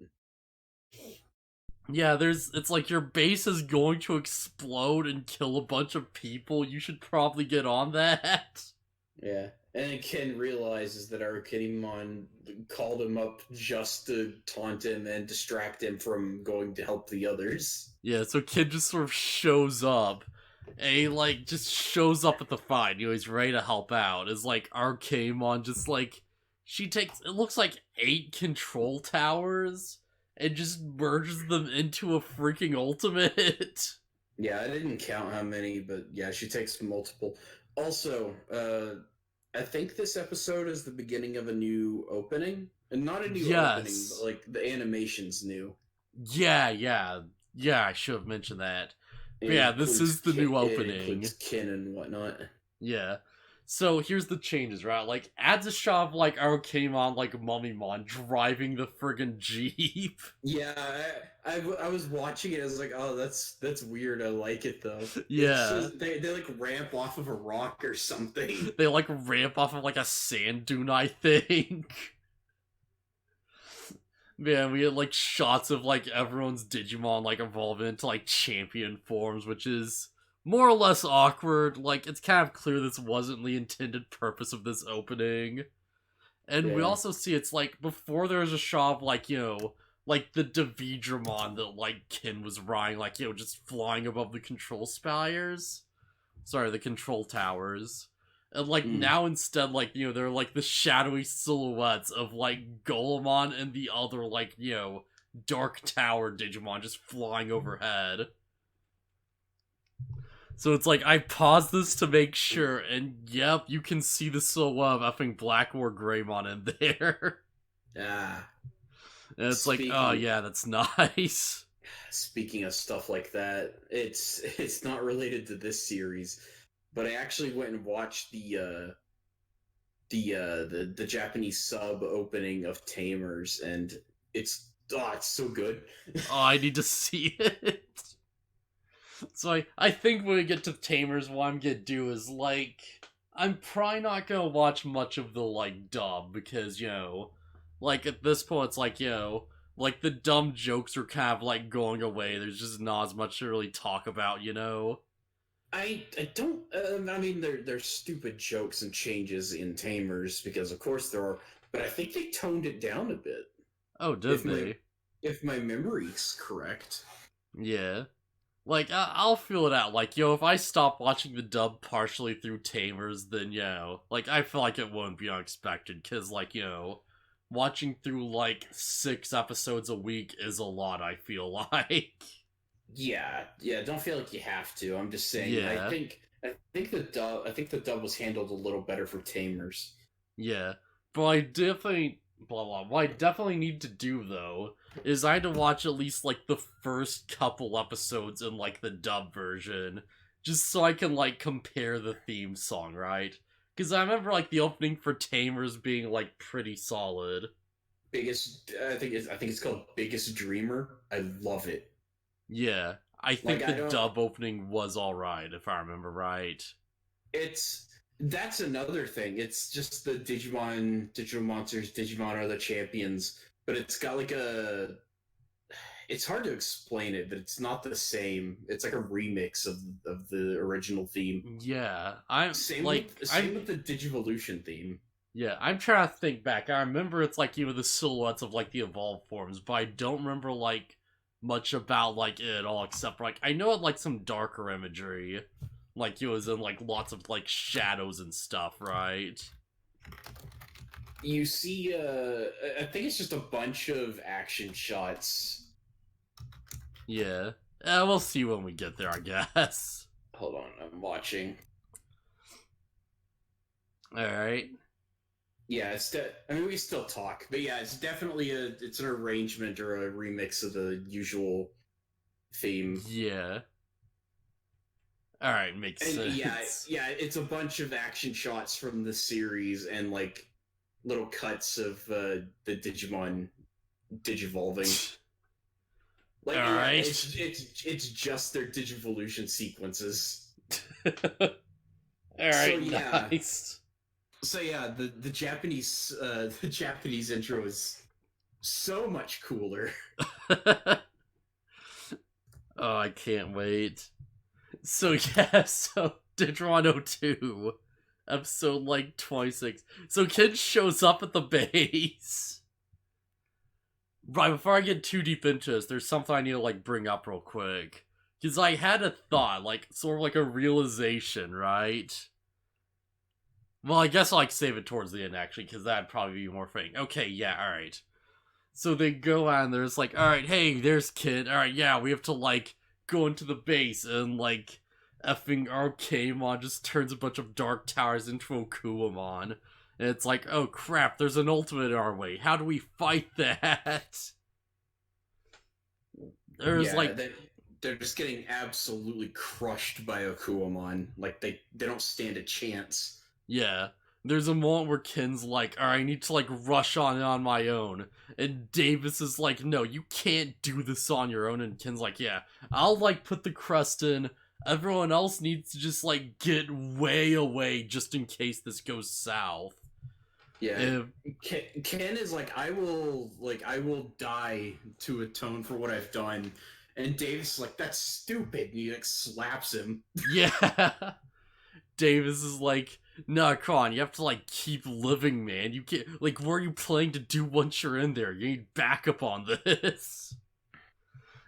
Yeah, it's like your base is going to explode and kill a bunch of people. You should probably get on that. Yeah, and then Ken realizes that Arcanimon called him up just to taunt him and distract him from going to help the others. Yeah, so Ken just sort of shows up. And he, like, just shows up at the fight. He's ready to help out. It's like Arcanimon just, like, she takes, it looks like 8 control towers and just merges them into a freaking ultimate. Yeah, I didn't count how many, but yeah, she takes multiple. Also, I think this episode is the beginning of a new opening. And not a new opening, but like the animation's new. Yeah, I should have mentioned that. But yeah, this is the new opening. It includes Kin and whatnot. Yeah. So here's the changes, right? Like, adds a shot of, like, Aokemon, like, Mummymon driving the friggin' Jeep. Yeah, I was watching it. I was like, oh, that's weird. I like it though. It's Yeah. just they like ramp off of a rock or something. They, like, ramp off of, like, a sand dune, I think. Man, we had, like, shots of, like, everyone's Digimon, like, evolving into, like, champion forms, which is more or less awkward. Like, it's kind of clear this wasn't the intended purpose of this opening. And we Yeah. also see it's, like, before there's a shot of, like, like, the Digimon that, like, Ken was riding, like, just flying above the control spires. Sorry, the control towers. And, like, now instead, like, they're, like, the shadowy silhouettes of, like, Golemon and the other, like, Dark Tower Digimon just flying overhead. So it's like, I paused this to make sure, and yep, you can see the silhouette of effing Black War Greymon in there. Ah. And it's like, oh yeah, that's nice. Speaking of stuff like that, it's not related to this series, but I actually went and watched the Japanese sub opening of Tamers, and it's so good. Oh, I need to see it. So I think when we get to Tamers, what I'm gonna do is, like, I'm probably not gonna watch much of the, like, dub, because, like, at this point, it's like, like, the dumb jokes are kind of, like, going away. There's just not as much to really talk about, I don't. I mean, there's stupid jokes and changes in Tamers because, of course, there are. But I think they toned it down a bit. Oh, did they? If my memory's correct. Yeah. Like, I'll feel it out. Like, if I stop watching the dub partially through Tamers, then, like, I feel like it won't be unexpected, because, like, watching through, like, 6 episodes a week is a lot, I feel like. Yeah, don't feel like you have to. I'm just saying, Yeah. I think the dub was handled a little better for Tamers. Yeah. But I definitely... Blah, blah. What I definitely need to do, though, is I had to watch at least, like, the first couple episodes in, like, the dub version, just so I can, like, compare the theme song, right? Because I remember, like, the opening for Tamers being, like, pretty solid. I think it's called Biggest Dreamer. I love it. Yeah. I think the dub opening was alright, if I remember right. That's another thing. It's just the digital monsters, Digimon are the champions, but it's got like it's hard to explain it, but it's not the same. It's like a remix of the original theme. Yeah, same with the Digivolution theme. Yeah, I'm trying to think back. I remember it's like the silhouettes of like the evolved forms, but I don't remember like much about like it at all, except for, like, I know it like some darker imagery. Like, it was in, like, lots of, like, shadows and stuff, right? You see, I think it's just a bunch of action shots. Yeah. We'll see when we get there, I guess. Hold on, I'm watching. Alright. Yeah, I mean, we still talk, but yeah, it's definitely it's an arrangement or a remix of the usual theme. Yeah. Alright, makes sense. Yeah, it's a bunch of action shots from the series and, like, little cuts of the Digimon digivolving. Like, alright. It's just their Digivolution sequences. Alright, nice. So yeah, the Japanese intro is so much cooler. Oh, I can't wait. So yeah, so Digimon 02, episode like 26. So Kid shows up at the base. Right, before I get too deep into this, there's something I need to like bring up real quick. Because I had a thought, like sort of like a realization, right? Well, I guess I'll like save it towards the end actually, because that'd probably be more fitting. Okay, yeah, alright. So they go out and there's like, alright, hey, there's Kid. Alright, yeah, we have to like go into the base, and like effing Aokemon just turns a bunch of Dark Towers into Okuamon. And it's like, oh crap, there's an ultimate in our way. How do we fight that? There's they're just getting absolutely crushed by Okuamon. Like they don't stand a chance. Yeah. There's a moment where Ken's like, alright, I need to, like, rush on my own. And Davis is like, no, you can't do this on your own. And Ken's like, yeah, I'll, like, put the crust in. Everyone else needs to just, like, get way away just in case this goes south. Yeah. Ken is like, I will die to atone for what I've done. And Davis is like, that's stupid. And he, like, slaps him. Yeah. Davis is like, nah, come on, you have to, like, keep living, man. You can't, like, what are you planning to do once you're in there? You need backup on this.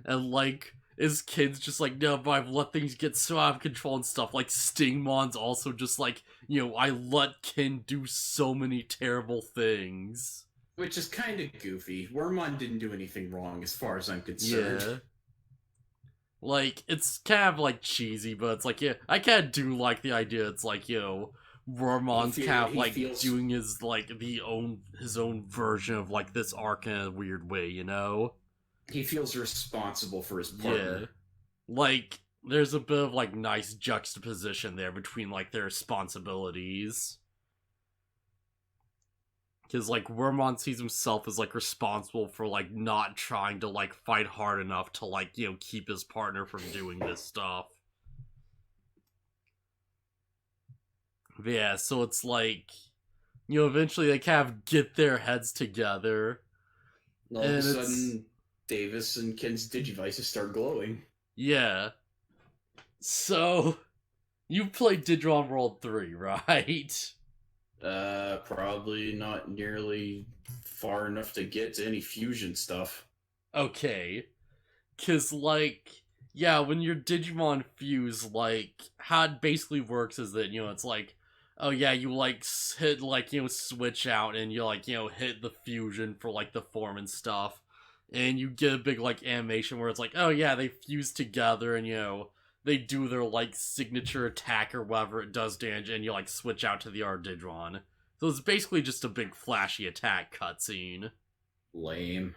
And, like, his kid's just like, no, but I've let things get so out of control and stuff. Like, Stingmon's also just like, I let Ken do so many terrible things. Which is kind of goofy. Wormmon didn't do anything wrong as far as I'm concerned. Yeah. Like, it's kind of, like, cheesy, but it's like, yeah, I kind of do like the idea. It's like, Wormmon's kind of, like, doing his, like, his own version of, like, this arc in a weird way, He feels responsible for his partner. Yeah. Like, there's a bit of, like, nice juxtaposition there between, like, their responsibilities. Because, like, Wormmon sees himself as, like, responsible for, like, not trying to, like, fight hard enough to, like, keep his partner from doing this stuff. But yeah, so it's like, eventually they kind of get their heads together. All of a sudden, Davis and Ken's Digivices start glowing. Yeah. So, you played Digimon World 3, right? Probably not nearly far enough to get to any fusion stuff. Okay. 'Cause, like, yeah, when your Digimon fuse, like, how it basically works is that, it's like, oh yeah, you, like, hit, like, switch out and you, like, hit the fusion for, like, the form and stuff. And you get a big, like, animation where it's like, oh yeah, they fuse together and, they do their, like, signature attack or whatever it does damage, and you, like, switch out to the R Digimon. So it's basically just a big flashy attack cutscene. Lame.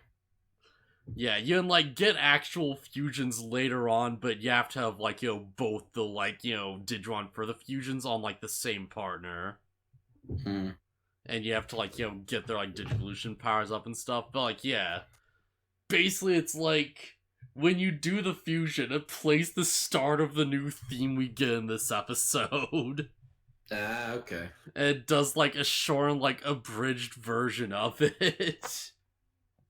Yeah, you can, like, get actual fusions later on, but you have to have, like, both the, like, Digimon for the fusions on, like, the same partner. Hmm. And you have to, like, get their, like, Digivolution powers up and stuff. But, like, yeah. Basically, it's like, when you do the fusion, it plays the start of the new theme we get in this episode. Okay. And it does, like, a short, like, abridged version of it.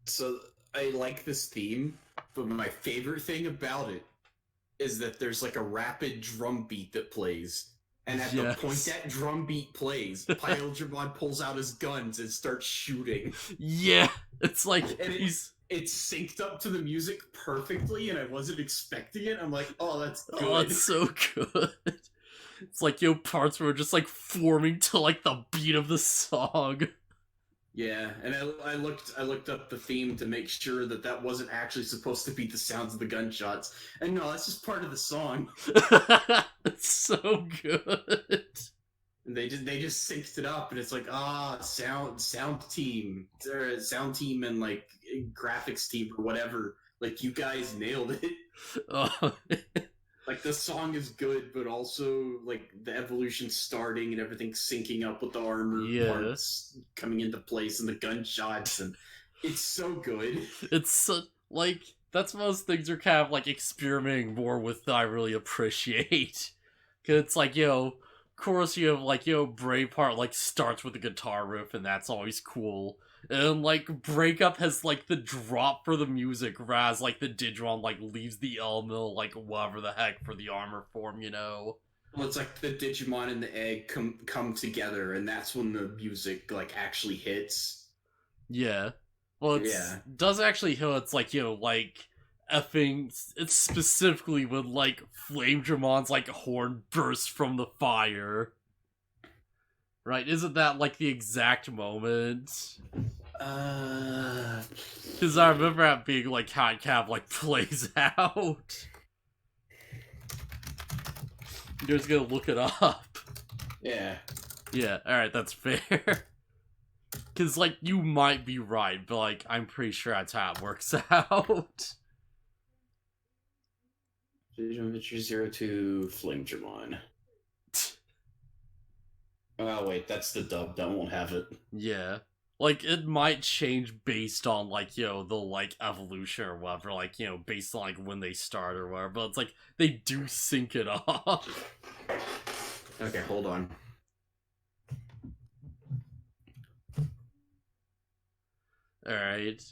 So, I like this theme, but my favorite thing about it is that there's, like, a rapid drum beat that plays. And at the point that drum beat plays, Pyogemon pulls out his guns and starts shooting. Yeah, it's like, it's synced up to the music perfectly, and I wasn't expecting it. I'm like, oh, that's good. Oh, it's so good. It's like, parts were just, like, forming to, like, the beat of the song. Yeah, and I looked up the theme to make sure that wasn't actually supposed to be the sounds of the gunshots. And no, that's just part of the song. It's so good. And they just synced it up, and it's like, sound team, or sound team, and like graphics team or whatever. Like, you guys nailed it. Oh. Like, the song is good, but also, like, the evolution starting and everything syncing up with the armor parts coming into place and the gunshots, and it's so good. It's so, like, that's most things are kind of, like, experimenting more with that I really appreciate. Because it's like, of course you have, like, Braveheart, like, starts with a guitar riff, and that's always cool. And, like, Breakup has, like, the drop for the music, whereas, like, the Digimon, like, leaves the elemental, like, whatever the heck for the armor form, Well, it's like the Digimon and the egg come together, and that's when the music, like, actually hits. Yeah. Well, it does actually hit, it's like, like, it's specifically when, like, Flamedramon's, like, horn bursts from the fire. Right, isn't that, like, the exact moment? Because I remember that being, like, how it kind of, like, plays out. You're just gonna look it up. Yeah. Yeah, alright, that's fair. Because, like, you might be right, but, like, I'm pretty sure that's how it works out. Digimon Adventure 02 Flamedragon. Oh wait, that's the dub. That won't have it. Yeah. Like, it might change based on, like, the, like, evolution or whatever, like, based on, like, when they start or whatever, but it's like, they do sync it up. Okay, hold on. Alright.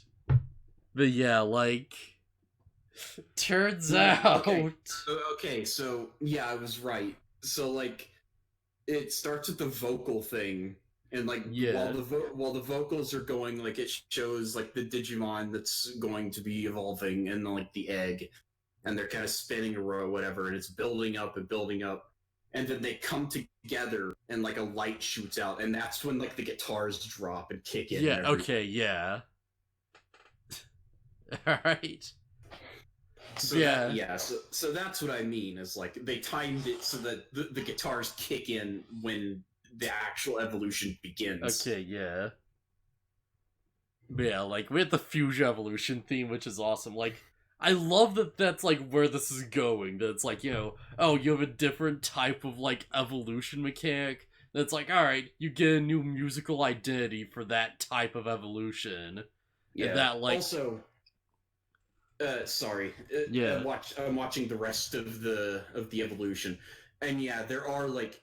But yeah, like, turns out... Okay, so, yeah, I was right. So, like, it starts with the vocal thing, and like while the vocals are going, like it shows like the Digimon that's going to be evolving, and like the egg, and they're kind of spinning a row, whatever, and it's building up and building up, and then they come together, and like a light shoots out, and that's when like the guitars drop and kick in. Yeah. Okay. Yeah. All right. So yeah. So that's what I mean, is like they timed it so that the guitars kick in when the actual evolution begins. Okay, yeah. But yeah, like, we have the Fusion Evolution theme, which is awesome. Like, I love that that's, like, where this is going. That it's like, oh, you have a different type of, like, evolution mechanic. That's like, alright, you get a new musical identity for that type of evolution. Yeah, and that, like... Also... sorry. Yeah. I'm watching the rest of the evolution, and yeah, there are like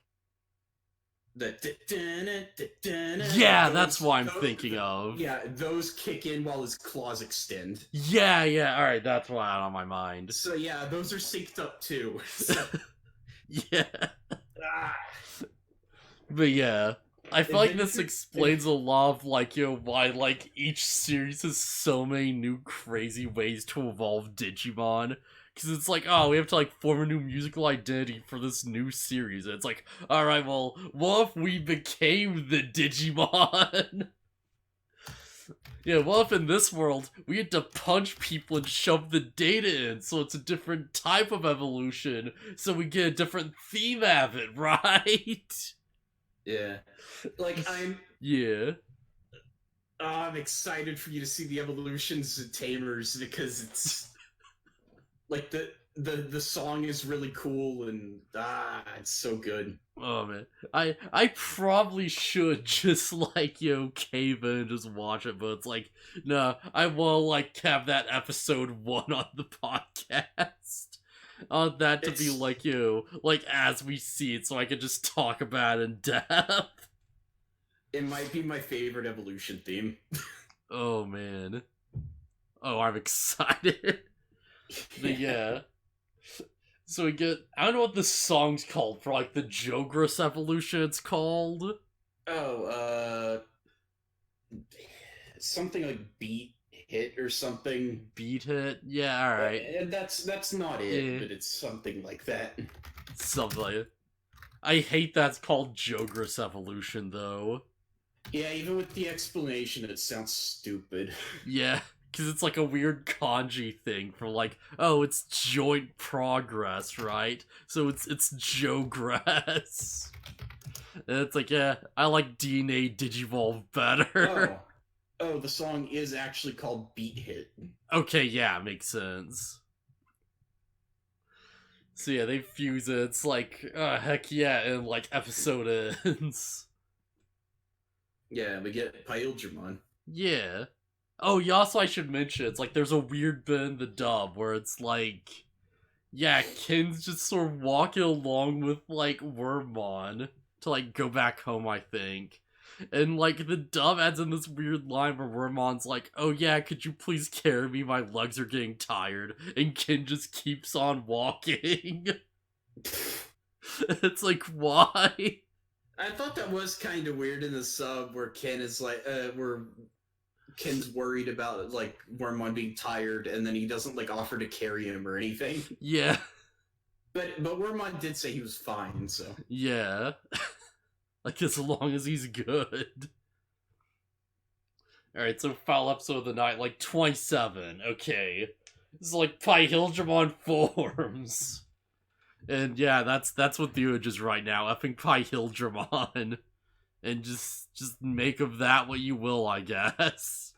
the yeah, that's what I'm thinking of. Yeah, those kick in while his claws extend. Yeah, all right, that's what I had on my mind. So yeah, those are synced up too. So. Yeah. But yeah. I feel like this explains a lot of, like, why, like, each series has so many new crazy ways to evolve Digimon. Because it's like, oh, we have to, like, form a new musical identity for this new series. And it's like, alright, well, what if we became the Digimon? Yeah, what if in this world, we had to punch people and shove the data in, so it's a different type of evolution, so we get a different theme of it, right? Yeah. Like, I'm excited for you to see the evolutions and tamers, because it's like the song is really cool, and it's so good. Oh man, I probably should just like cave in and just watch it, but it's like, no, I will like have that episode 1 on the podcast. On that to be like like as we see it, so I can just talk about it in depth. It might be my favorite evolution theme. Oh man. Oh, I'm excited. But yeah. So we get, I don't know what this song's called for like the Jogress evolution it's called. Oh, something like Beat Hit or something. Beat Hit? Yeah, alright. And that's not it, but it's something like that. Something like it. I hate that's called Jogress evolution though. Yeah, even with the explanation, it sounds stupid. Yeah, because it's like a weird kanji thing for like, oh, it's joint progress, right? So it's Jogress. And it's like, yeah, I like DNA Digivolve better. Oh, the song is actually called Beat Hit. Okay, yeah, makes sense. So yeah, they fuse it. It's like, heck yeah, and like episode ends. Yeah, we get Paildramon. Yeah. Oh, yeah, also I should mention, it's like there's a weird bit in the dub where it's like, yeah, Ken's just sort of walking along with like Wormmon to like go back home, I think. And like the dub adds in this weird line where Wormmon's like, oh yeah, could you please carry me? My legs are getting tired. And Ken just keeps on walking. It's like, why? I thought that was kind of weird in the sub where Ken is like, where Ken's worried about like Wormmon being tired, and then he doesn't like offer to carry him or anything. Yeah. But Wormmon did say he was fine, so. Yeah. Like, as long as he's good. Alright, so final episode of the night, like 27. Okay. This is like Paildramon forms. And yeah, that's what the image is right now. Effing Paildramon. And just make of that what you will, I guess.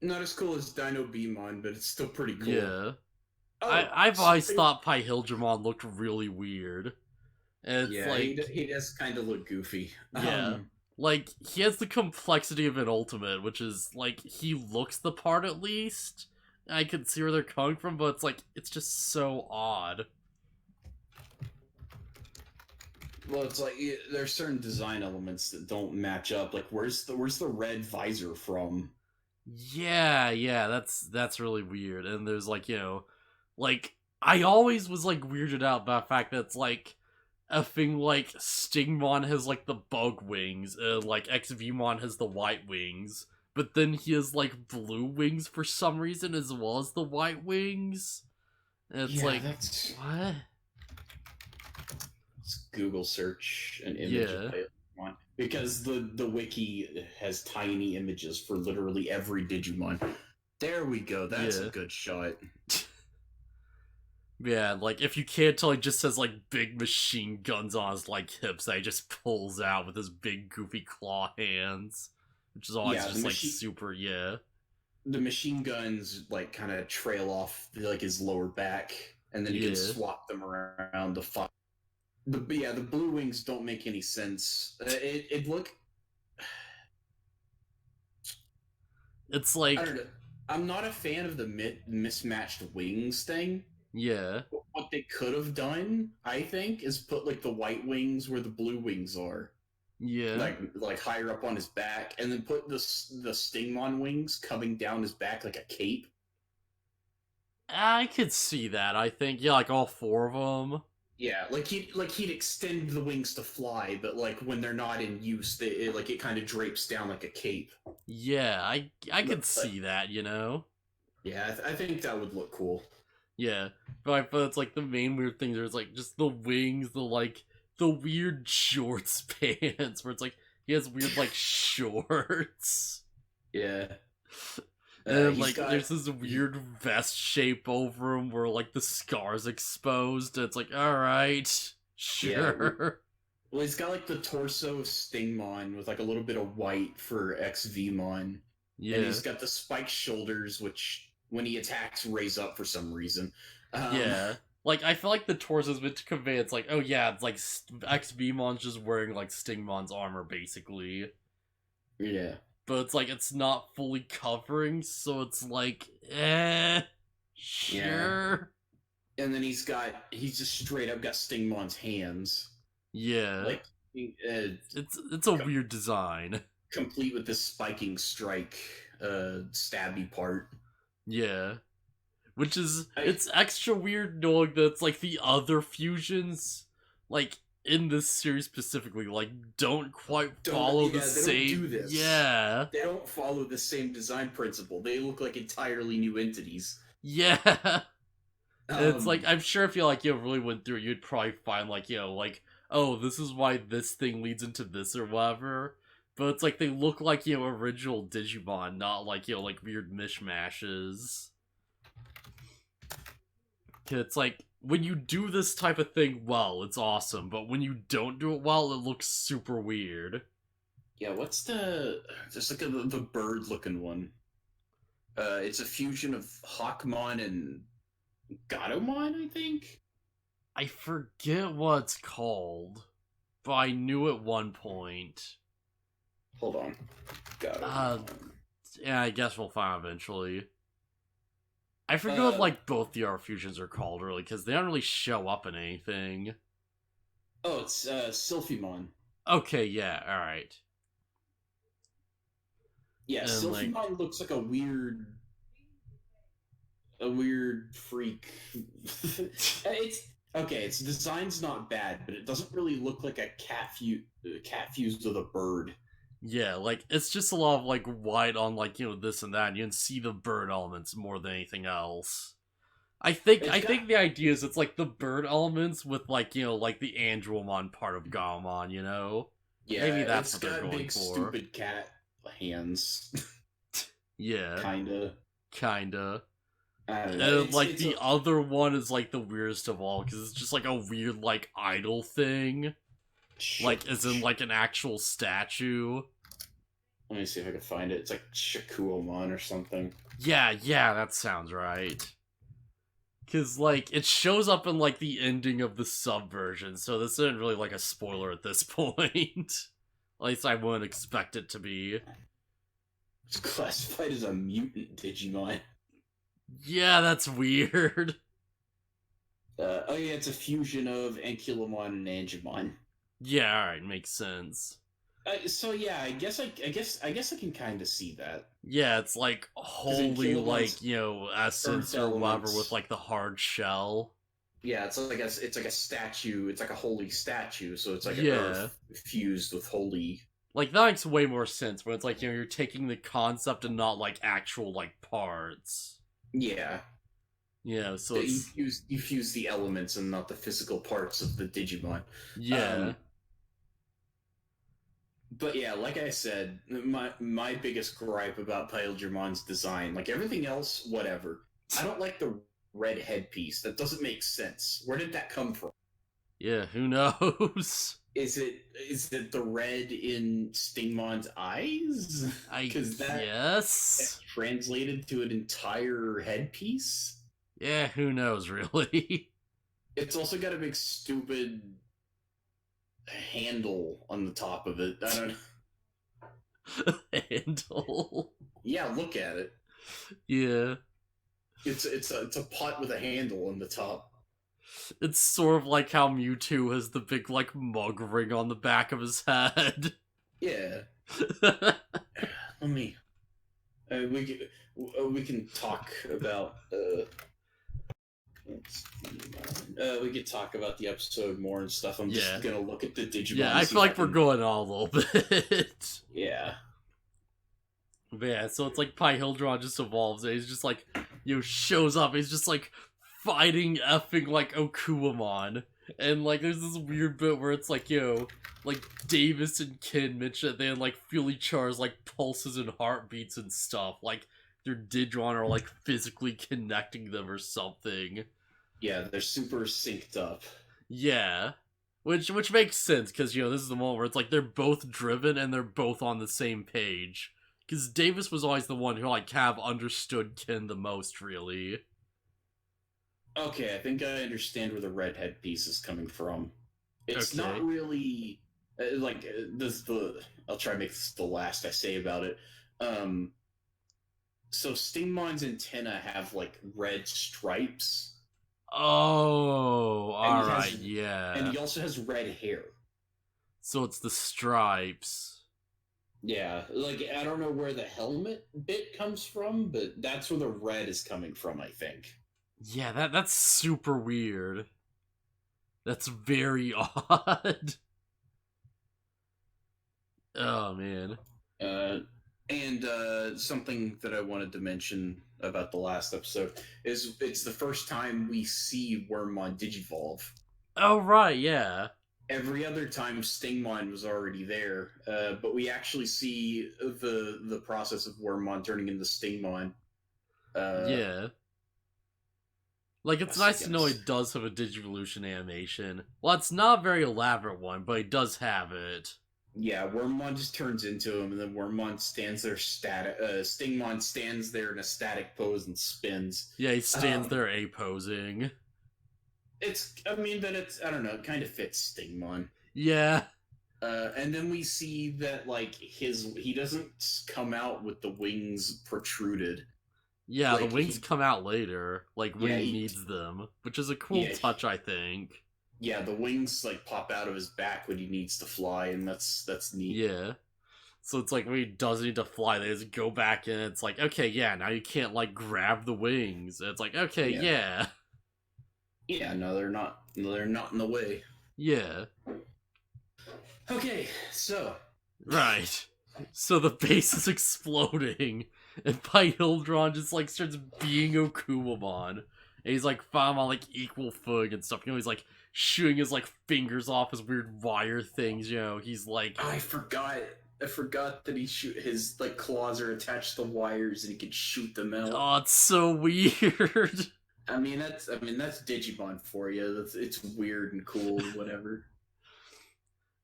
Not as cool as Dino Beamon, but it's still pretty cool. Yeah. I've always thought Paildramon looked really weird. And it's Yeah, like, he does kind of look goofy. yeah. Like, he has the complexity of an ultimate, which is, like, he looks the part at least. I can see where they're coming from, but it's like, it's just so odd. Well, it's like there's certain design elements that don't match up. Like, where's the red visor from? Yeah, that's really weird. And there's like, like, I always was like weirded out by the fact that it's like a thing like Stingmon has like the bug wings, and like XVmon has the white wings, but then he has like blue wings for some reason as well as the white wings. And it's Yeah, like, that's what? Google search an image of Yeah, Digimon because the wiki has tiny images for literally every Digimon. There we go. That's a yeah. good shot. Yeah, like if you can't tell, he just says like big machine guns on his like hips that he just pulls out with his big goofy claw hands, which is always Yeah, just like super, yeah, the machine guns like kind of trail off like his lower back, and then you can yeah. swap them around to fight. The blue wings don't make any sense. It look. It's I don't like, know. I'm not a fan of the mismatched wings thing. yeah, What they could have done, I think, is put like the white wings where the blue wings are, yeah. like higher up on his back, and then put the Stingmon wings coming down his back like a cape. I could see that. I think, yeah, like all four of them. Yeah, he'd extend the wings to fly, but like when they're not in use, it kind of drapes down like a cape. Yeah, I could But see that, you know. yeah, I think that would look cool. Yeah, but it's like the main weird things are like just the wings, the weird shorts pants where it's like he has weird like shorts. Yeah, And he's like got there's this weird vest shape over him where like the scar's exposed. And it's like, alright, yeah. sure. Well, he's got like the torso of Stingmon with like a little bit of white for XVmon, and Yeah. he's got the spiked shoulders, which when he attacks raise up for some reason. Um, Yeah. Like I feel like the torso's meant to convey it's like, oh yeah, it's like XBmon's just wearing like Stingmon's armor basically. yeah, But it's like it's not fully covering, so it's like, yeah, sure. and then he's just straight up got Stingmon's hands, Yeah. like uh, It's a weird design. complete with this spiking strike, stabby part. Yeah. Which is I it's extra weird knowing that it's like the other fusions, like in this series specifically, like don't quite follow the they don't do same. this. Yeah. They don't follow the same design principle. They look like entirely new entities. Yeah. And it's like Um, I'm sure if you like really went through it, you'd probably find like like, oh, this is why this thing leads into this or whatever. But it's like they look like original Digimon, not like like weird mishmashes. It's like when you do this type of thing well, it's awesome. But when you don't do it well, it looks super weird. yeah, what's the just like the bird looking one? It's a fusion of Hawkmon and Gatomon, I think. I forget what it's called, but I knew at one point. Hold on, Uh, Gatomon. yeah, I guess we'll find eventually. I forget what Uh, like both the art fusions are called really, because they don't really show up in anything. oh, it's Sylphimon. Okay, yeah, all right. Yeah, And like, Sylphimon looks like a weird freak. It's okay. Its design's not bad, but it doesn't really look like a cat fused with a bird. yeah, like it's just a lot of like white on like this and that. And you can see the bird elements more than anything else. It's I got think the idea is it's like the bird elements with like like the Andromon part of Gaomon. Yeah, Maybe that's it's what they're got going big for. stupid cat hands. Yeah, Kinda. kinda. I don't know. And like It's the other one is like the weirdest of all because it's just like a weird like idol thing, like as in like an actual statue. Let me see if I can find it. It's like Shakuomon or something. Yeah, that sounds right. Because, like, it shows up in, like, the ending of the subversion, so this isn't really, like, a spoiler at this point. At least I wouldn't expect it to be. It's classified as a mutant Digimon. Yeah, that's weird. Oh yeah, it's a fusion of Ankylomon and Angemon. Yeah, alright, makes sense. So yeah, I guess I can kind of see that. Yeah, it's like holy, like, you know, essence or whatever with like the hard shell. Yeah, it's like a statue. It's like a holy statue, so it's like an Yeah. earth fused with holy. Like that makes way more sense when it's like, you know, you're taking the concept and not like actual like parts. Yeah. Yeah, so you fuse the elements and not the physical parts of the Digimon. Yeah. But yeah, like I said, my biggest gripe about Pailgermon's design, like everything else, whatever. I don't like the red headpiece. That doesn't make sense. Where did that come from? Yeah, who knows? Is it the red in Stingmon's eyes? I guess translated to an entire headpiece. Yeah, who knows, really? It's also got a big stupid handle on the top of it. I don't know. Handle? Yeah, look at it. Yeah. It's a pot with a handle on the top. It's sort of like how Mewtwo has the big, like, mug ring on the back of his head. Yeah. Let me... we can talk about... we could talk about the episode more and stuff. I'm just gonna look at the Digimon. Yeah, I feel like we're going on a little bit. Yeah. But yeah, so it's like Pyhildron just evolves and he's just like, you know, shows up, he's just like fighting effing like Okuamon. And like there's this weird bit where it's like, you know, like Davis and Kin mention that they had like feel each other's like pulses and heartbeats and stuff. Like their Digimon are like physically connecting them or something. Yeah, they're super synced up. Yeah. Which makes sense, because, you know, this is the moment where it's like they're both driven and they're both on the same page. Because Davis was always the one who, like, kind of understood Ken the most, really. Okay, I think I understand where the red headpiece is coming from. It's not really... I'll try to make this the last I say about it. So Stingmon's antenna have, like, red stripes. Oh, alright, yeah. And he also has red hair. So it's the stripes. Yeah, like, I don't know where the helmet bit comes from, but that's where the red is coming from, I think. Yeah, that's super weird. That's very odd. Oh, man. And something that I wanted to mention about the last episode is it's the first time we see Wormmon Digivolve. Oh, right, yeah. Every other time Stingmon was already there, but we actually see the process of Wormmon turning into Stingmon. Yeah. Like, it's nice to know he does have a Digivolution animation. Well, it's not a very elaborate one, but he does have it. Yeah, Wormmon just turns into him, and then Wormmon stands there Stingmon stands there in a static pose and spins. Yeah, he stands there A-posing. I don't know, it kind of fits Stingmon. Yeah. And then we see that, like, he doesn't come out with the wings protruded. Yeah, like, the wings come out later, like, when he needs them, which is a cool touch, I think. Yeah, the wings, like, pop out of his back when he needs to fly, and that's neat. Yeah. So it's like, when he does need to fly, they just go back in, and it's like, okay, yeah, now you can't, like, grab the wings. And it's like, okay, yeah. Yeah, no, they're not in the way. Yeah. Okay, so... Right. So the base is exploding, and Pyhildron just, like, starts being Okuamon. And he's, like, found on, like, equal footing and stuff. You know, he's, like, shooting his, like, fingers off his weird wire things, you know, he's, like... I forgot that his, like, claws are attached to wires and he can shoot them out. Oh, it's so weird. I mean, that's Digimon for you. It's weird and cool and whatever.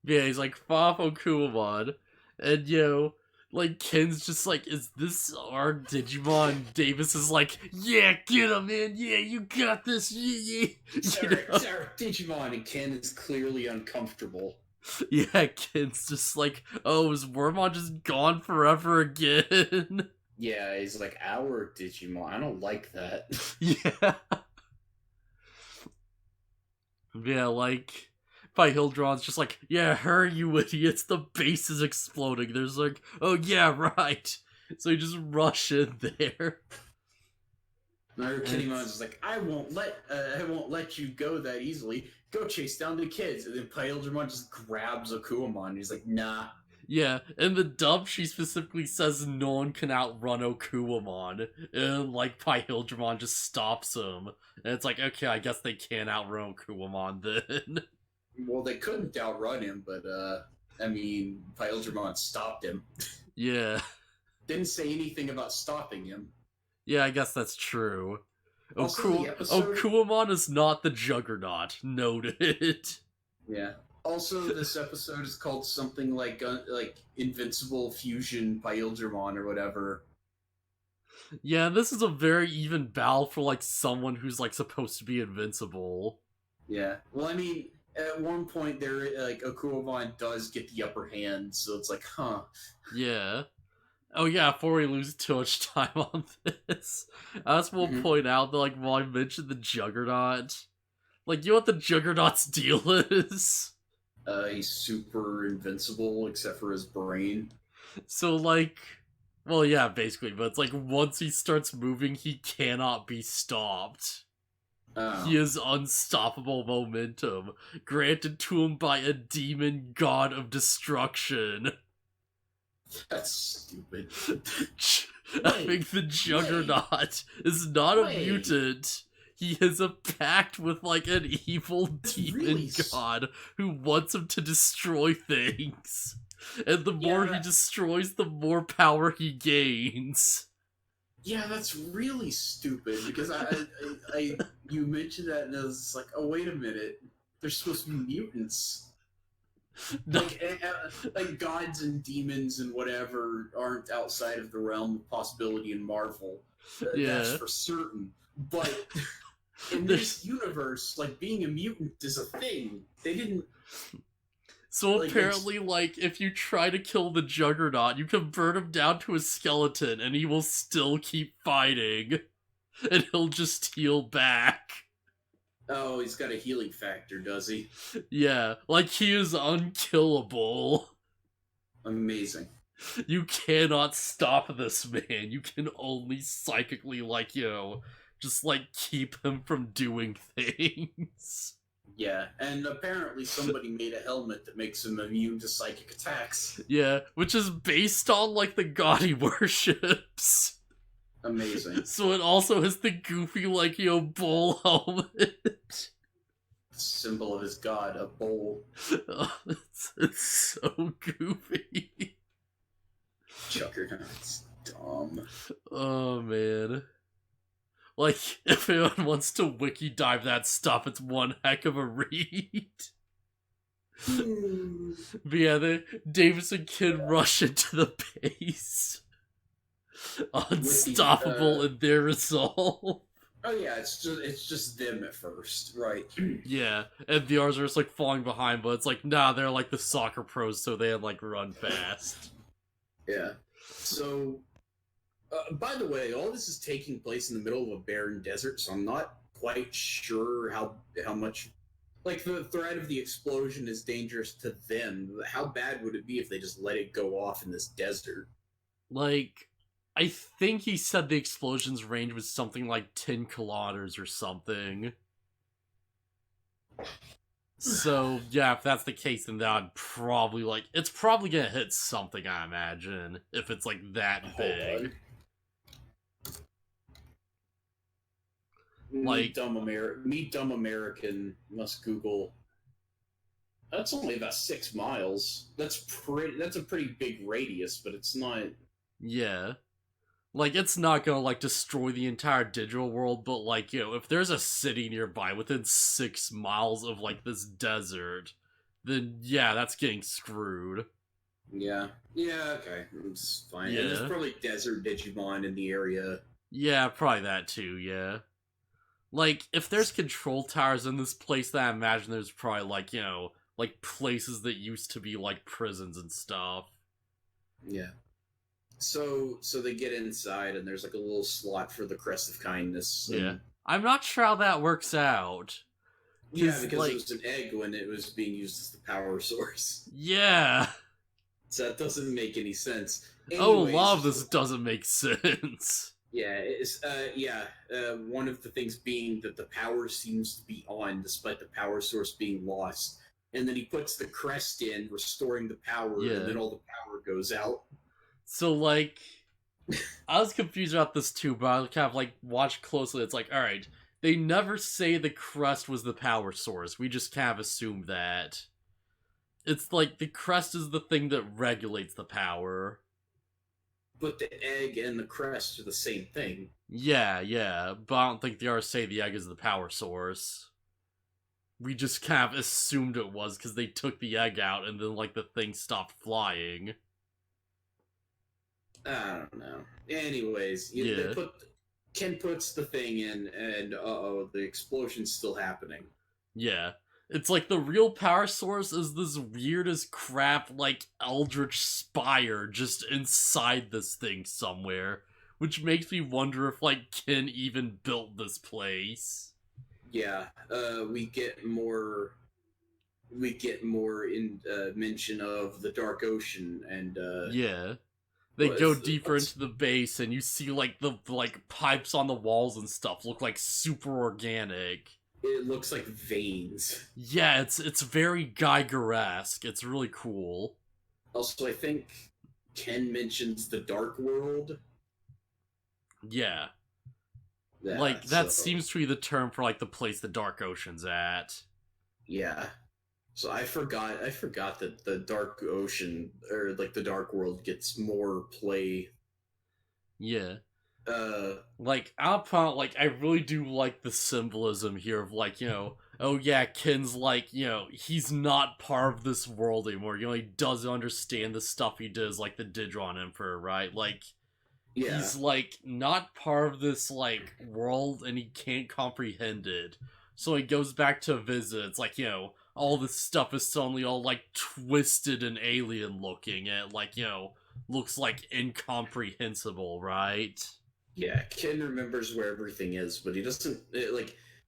Yeah, he's like, Faf Okuamon. And, you know, Like, Ken's just like, is this our Digimon? Davis is like, yeah, get him, man. Yeah, you got this. Yeah, yeah. It's our Digimon, and Ken is clearly uncomfortable. Yeah, Ken's just like, oh, is Wormon just gone forever again? Yeah, he's like, our Digimon. I don't like that. Yeah. Yeah, like, Pyhildron's just like, yeah, her, you idiots, the base is exploding. There's like, oh yeah, right. So you just rush in there. Now Kittymon's just like, I won't let you go that easily. Go chase down the kids. And then Pyhildron just grabs Akuamon. And he's like, nah. Yeah, in the dub, she specifically says no one can outrun Okuamon, and, like, Pyhildramon just stops him. And it's like, okay, I guess they can't outrun Okuamon then. Well, they couldn't outrun him, but, I mean, Pyhildramon stopped him. Yeah. Didn't say anything about stopping him. Yeah, I guess that's true. Also, Okuamon is not the Juggernaut. Noted. Yeah. Also, this episode is called something like Invincible Fusion Pyhildramon or whatever. Yeah, this is a very even battle for, like, someone who's, like, supposed to be invincible. Yeah. Well, I mean, at one point, Okuamon does get the upper hand, so it's like, huh. Yeah. Oh yeah, before we lose too much time on this, I just will point out that, like, while I mentioned the Juggernaut, like, you know what the Juggernaut's deal is? He's super invincible, except for his brain. So, like, well, yeah, basically, but it's like, once he starts moving, he cannot be stopped. Oh. He has unstoppable momentum, granted to him by a demon god of destruction. That's stupid. I think the Juggernaut is not a mutant. He has a pact with, like, an evil demon god who wants him to destroy things. And the more he destroys, the more power he gains. Yeah, that's really stupid, because you mentioned that and I was like, oh, wait a minute. They're supposed to be mutants. No. Like gods and demons and whatever aren't outside of the realm of possibility in Marvel. That's for certain. But in this universe, like, being a mutant is a thing. They didn't... So apparently, like, if you try to kill the Juggernaut, you can burn him down to a skeleton and he will still keep fighting. And he'll just heal back. Oh, he's got a healing factor, does he? Yeah, like, he is unkillable. Amazing. You cannot stop this man. You can only psychically, like, you know, just, like, keep him from doing things. Yeah, and apparently somebody made a helmet that makes him immune to psychic attacks. Yeah, which is based on, like, the god he worships. Amazing. So it also has the goofy, like, you know, bull helmet. Symbol of his god, a bull. Oh, it's so goofy. Juggernaut's dumb. Oh, man. Like, if anyone wants to wiki dive that stuff, it's one heck of a read. But yeah, Davis and Kid rush into the base. Unstoppable in their resolve. Oh yeah, it's just them at first, right? Yeah, and the others are just, like, falling behind, but it's like, nah, they're like the soccer pros, so they, like, run fast. Yeah. So, by the way, all this is taking place in the middle of a barren desert, so I'm not quite sure how much... Like, the threat of the explosion is dangerous to them. How bad would it be if they just let it go off in this desert? Like, I think he said the explosion's range was something like 10 kilometers or something. So, yeah, if that's the case, then that would probably, like... It's probably gonna hit something, I imagine, if it's, like, that big. Like, me dumb American must Google. That's only about 6 miles. That's a pretty big radius, but it's not. Yeah. Like, it's not gonna, like, destroy the entire digital world, but, like, you know, if there's a city nearby within 6 miles of, like, this desert, then, yeah, that's getting screwed. Yeah. Yeah, okay. It's fine. And there's Yeah. probably desert Digimon in the area. Yeah, probably that too, yeah. Like, if there's control towers in this place, then I imagine there's probably, like, like places that used to be, like, prisons and stuff. Yeah. So they get inside and there's like a little slot for the crest of kindness Yeah. and I'm not sure how that works out. yeah, Cause, because it like, was an egg when it was being used as the power source. yeah. So that doesn't make any sense. Oh, a lot Anyways, of this doesn't make sense. one of the things being that the power seems to be on despite the power source being lost. And then he puts the crest in, restoring the power, Yeah. and then all the power goes out. So, like, I was confused about this too, but I kind of, like, watched closely. It's like, alright, they never say the crest was the power source. We just kind of assume that. It's like, the crest is the thing that regulates the power. But the egg and the crest are the same thing. Yeah, but I don't think they ever say the egg is the power source. We just kind of assumed it was because they took the egg out and then, like, the thing stopped flying. I don't know. Anyways, Ken puts the thing in, and the explosion's still happening. Yeah. It's like the real power source is this weird as crap, like, eldritch spire just inside this thing somewhere. Which makes me wonder if, like, Ken even built this place. Yeah, we get more in mention of the Dark Ocean and Yeah. They go deeper into the base, and you see, like, the, like, pipes on the walls and stuff look, like, super organic. It looks like veins. Yeah, it's very Geiger-esque. It's really cool. Also, I think Ken mentions the Dark World. Yeah. Like, that seems to be the term for, like, the place the Dark Ocean's at. Yeah. So I forgot that the Dark Ocean, or, like, the Dark World gets more play. Yeah. Like, I really do like the symbolism here of, like, oh yeah, Ken's like, he's not part of this world anymore. He doesn't understand the stuff he does, like the Digimon Emperor, right? Like, yeah. He's, like, not part of this, like, world, and he can't comprehend it. So he goes back to visit. It's like, all this stuff is suddenly all, like, twisted and alien looking, and, like, looks, like, incomprehensible, right? Yeah, Ken remembers where everything is, but he doesn't,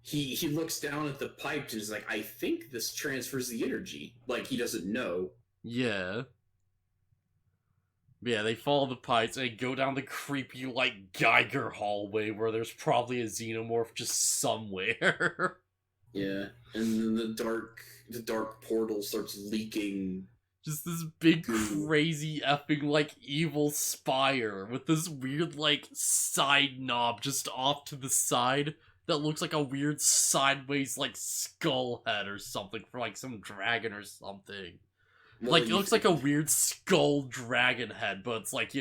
he looks down at the pipe and is like, I think this transfers the energy. Like, he doesn't know. Yeah. Yeah, they follow the pipes and they go down the creepy, like, Geiger hallway where there's probably a xenomorph just somewhere. Yeah, and then the dark portal starts leaking. Just this big, crazy, effing, like, evil spire with this weird, like, side knob just off to the side that looks like a weird sideways, like, skull head or something for, like, some dragon or something. Well, like, it looks like a weird skull dragon head, but it's, like,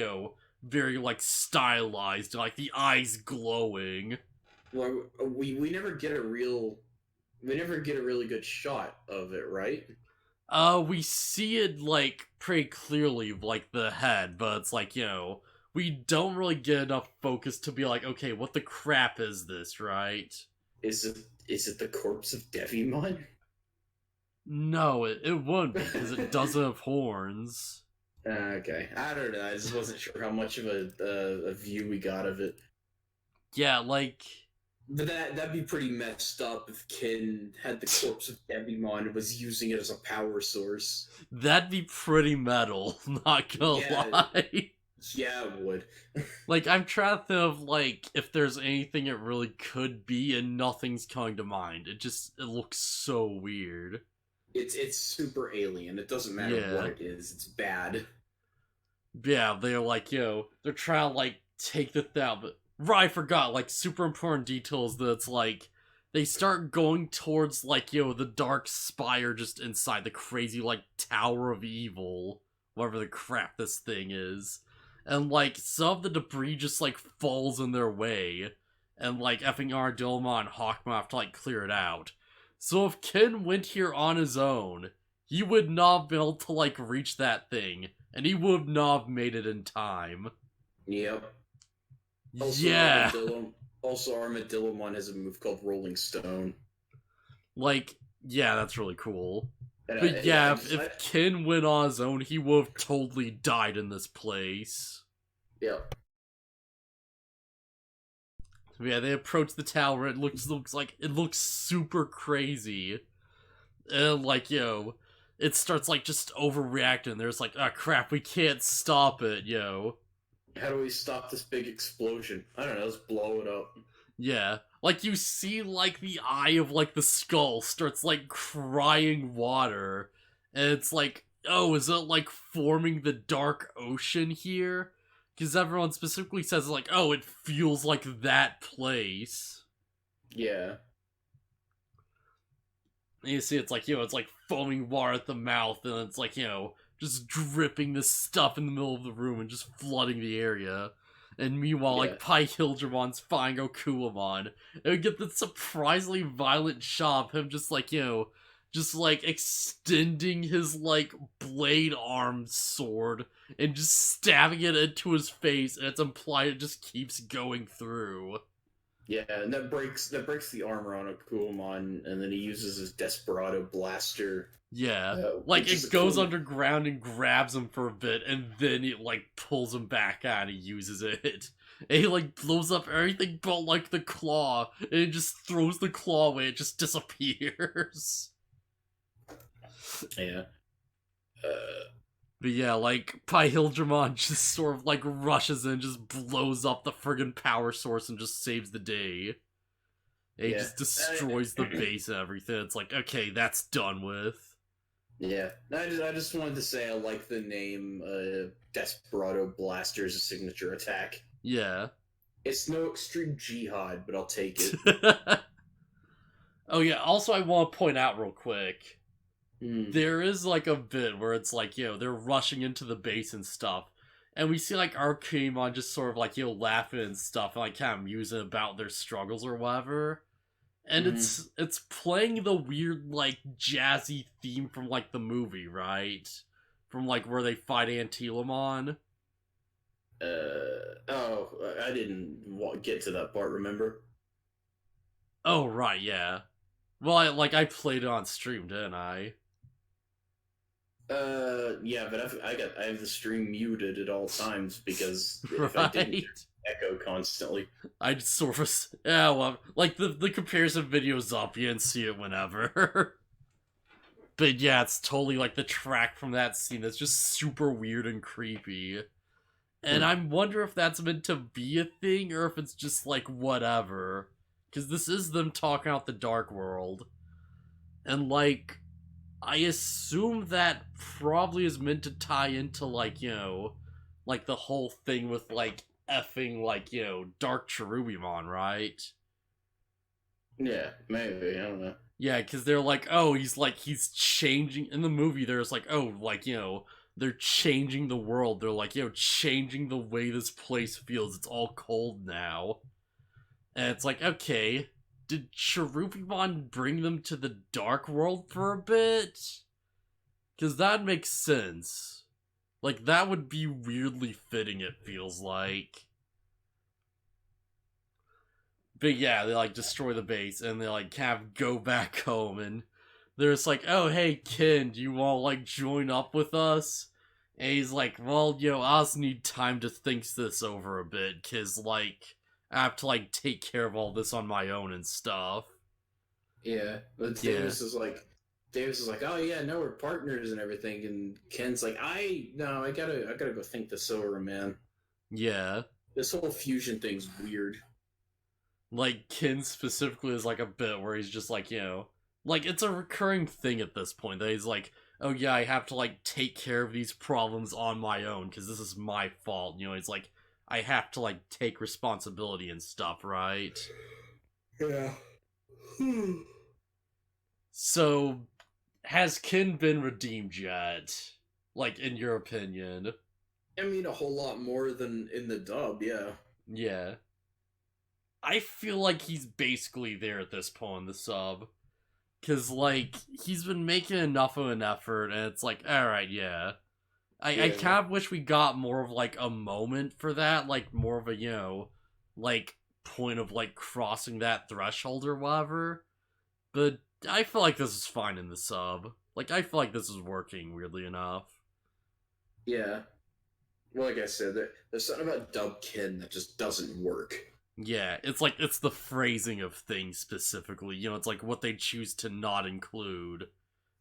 very, like, stylized, and, like, the eyes glowing. Well, we never get a really good shot of it, right? We see it, like, pretty clearly, like, the head, but it's like, we don't really get enough focus to be like, okay, what the crap is this, right? Is it the corpse of Devimon? No, it wouldn't be, because it doesn't have horns. Okay, I don't know, I just wasn't sure how much of a view we got of it. Yeah, like... But that'd be pretty messed up if Ken had the corpse of Devimon and was using it as a power source. That'd be pretty metal, not gonna lie. Yeah, it would. Like, I'm trying to think of, like, if there's anything it really could be, and nothing's coming to mind. It looks so weird. It's super alien. It doesn't matter what it is. It's bad. Yeah, they're like, they're trying to, like, take the thing out, but... Right, I forgot, like, super important details that it's like, they start going towards, like, the dark spire just inside the crazy, like, Tower of Evil, whatever the crap this thing is. And, like, some of the debris just, like, falls in their way, and, like, effing Armadillo and Hawkman have to, like, clear it out. So if Ken went here on his own, he would not be able to, like, reach that thing, and he would not have made it in time. Yep. Yeah. Also, Armadillomon has a move called Rolling Stone. Like, yeah, that's really cool. And But yeah, if Ken went on his own, he would have totally died in this place. Yep. Yeah, they approach the tower. It looks super crazy, and like it starts like just overreacting. There's like, oh crap, we can't stop it, How do we stop this big explosion? I don't know. Let's blow it up. Yeah, like you see like the eye of like the skull starts like crying water, and it's like, oh, is it like forming the dark ocean here? Because everyone specifically says like, oh, it feels like that place. Yeah. And you see it's like, it's like foaming water at the mouth, and it's like, just dripping this stuff in the middle of the room and just flooding the area. And meanwhile, like, Pyhildramon's fighting Okulamon. And we get this surprisingly violent shot of him just like, just like extending his like blade arm sword and just stabbing it into his face, and it's implied it just keeps going through. Yeah, and that breaks the armor on Okulamon, and then he uses his Desperado blaster. Yeah, like it goes underground and grabs him for a bit, and then it like pulls him back out and he uses it. And he like blows up everything but like the claw, and it just throws the claw away, it just disappears. Yeah. But yeah, like, Pyhildramon just sort of, like, rushes in, just blows up the friggin' power source and just saves the day. And he just destroys the base and everything. It's like, okay, that's done with. Yeah. I just wanted to say I like the name Desperado Blaster as a signature attack. Yeah. It's no extreme jihad, but I'll take it. Oh yeah, also I want to point out real quick, there is like a bit where it's like, they're rushing into the base and stuff, and we see like Arcanimon just sort of like, laughing and stuff, and like kind of musing about their struggles or whatever. And it's playing the weird like jazzy theme from like the movie, right? From like where they fight Antilamon. I didn't get to that part, remember? Oh right, yeah. Well, I played it on stream, didn't I? Yeah, but I have the stream muted at all times because if I didn't echo constantly. I just sort of, yeah, well, like the comparison video's up, you can see it whenever. But yeah, it's totally like the track from that scene that's just super weird and creepy. And I wonder if that's meant to be a thing or if it's just like whatever. Because this is them talking out the dark world. And like, I assume that probably is meant to tie into like, like the whole thing with like effing like, Dark Cherubimon, right? Yeah, maybe, I don't know. Yeah, because they're like, oh, he's changing. In the movie, there's like, oh, like, they're changing the world. They're like, changing the way this place feels. It's all cold now. And it's like, okay, did Cherubimon bring them to the dark world for a bit? Because that makes sense. Like, that would be weirdly fitting, it feels like. But yeah, they like destroy the base and they like kind of go back home, and they're just like, oh hey Ken, do you want to like join up with us? And he's like, well, I also need time to think this over a bit, cause like I have to like take care of all this on my own and stuff. Yeah, but Davis is like, oh yeah, no, we're partners and everything, and Ken's like, I gotta go think this over, man. Yeah. This whole fusion thing's weird. Like, Ken specifically is like a bit where he's just like, like it's a recurring thing at this point that he's like, oh yeah, I have to like take care of these problems on my own because this is my fault. He's like, I have to like take responsibility and stuff, right? Yeah. So, has Ken been redeemed yet? Like, in your opinion? I mean, a whole lot more than in the dub, yeah. Yeah. I feel like he's basically there at this point in the sub. Because, like, he's been making enough of an effort, and it's like, alright, yeah. I kind of wish we got more of, like, a moment for that, like, more of a, like, point of, like, crossing that threshold or whatever. But I feel like this is fine in the sub. Like, I feel like this is working, weirdly enough. Yeah. Well, like I said, there's something about dub Ken that just doesn't work. Yeah, it's the phrasing of things specifically. It's like what they choose to not include.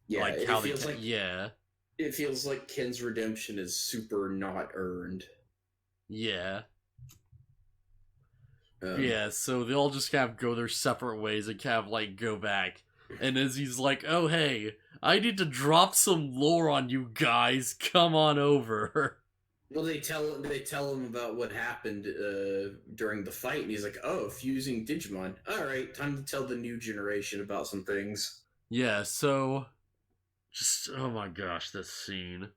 Yeah, like how they yeah. It feels like Ken's redemption is super not earned. Yeah. Yeah, so they all just kind of go their separate ways and kind of, like, go back. And Izzy's like, oh, hey, I need to drop some lore on you guys. Come on over. Well, they tell him about what happened during the fight, and he's like, oh, fusing Digimon. Alright, time to tell the new generation about some things. Yeah, so... just, oh my gosh, this scene.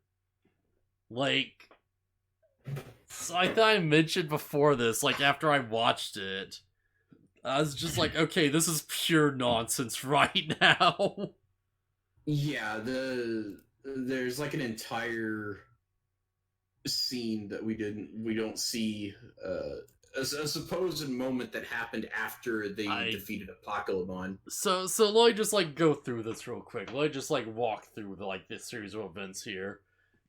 Like... So I thought I mentioned before this, like, after I watched it, I was just like, okay, this is pure nonsense right now. Yeah, there's like an entire scene that we don't see, a supposed moment that happened after they defeated Apocalypse. So let me just, like, go through this real quick. Let me just, like, walk through this series of events here.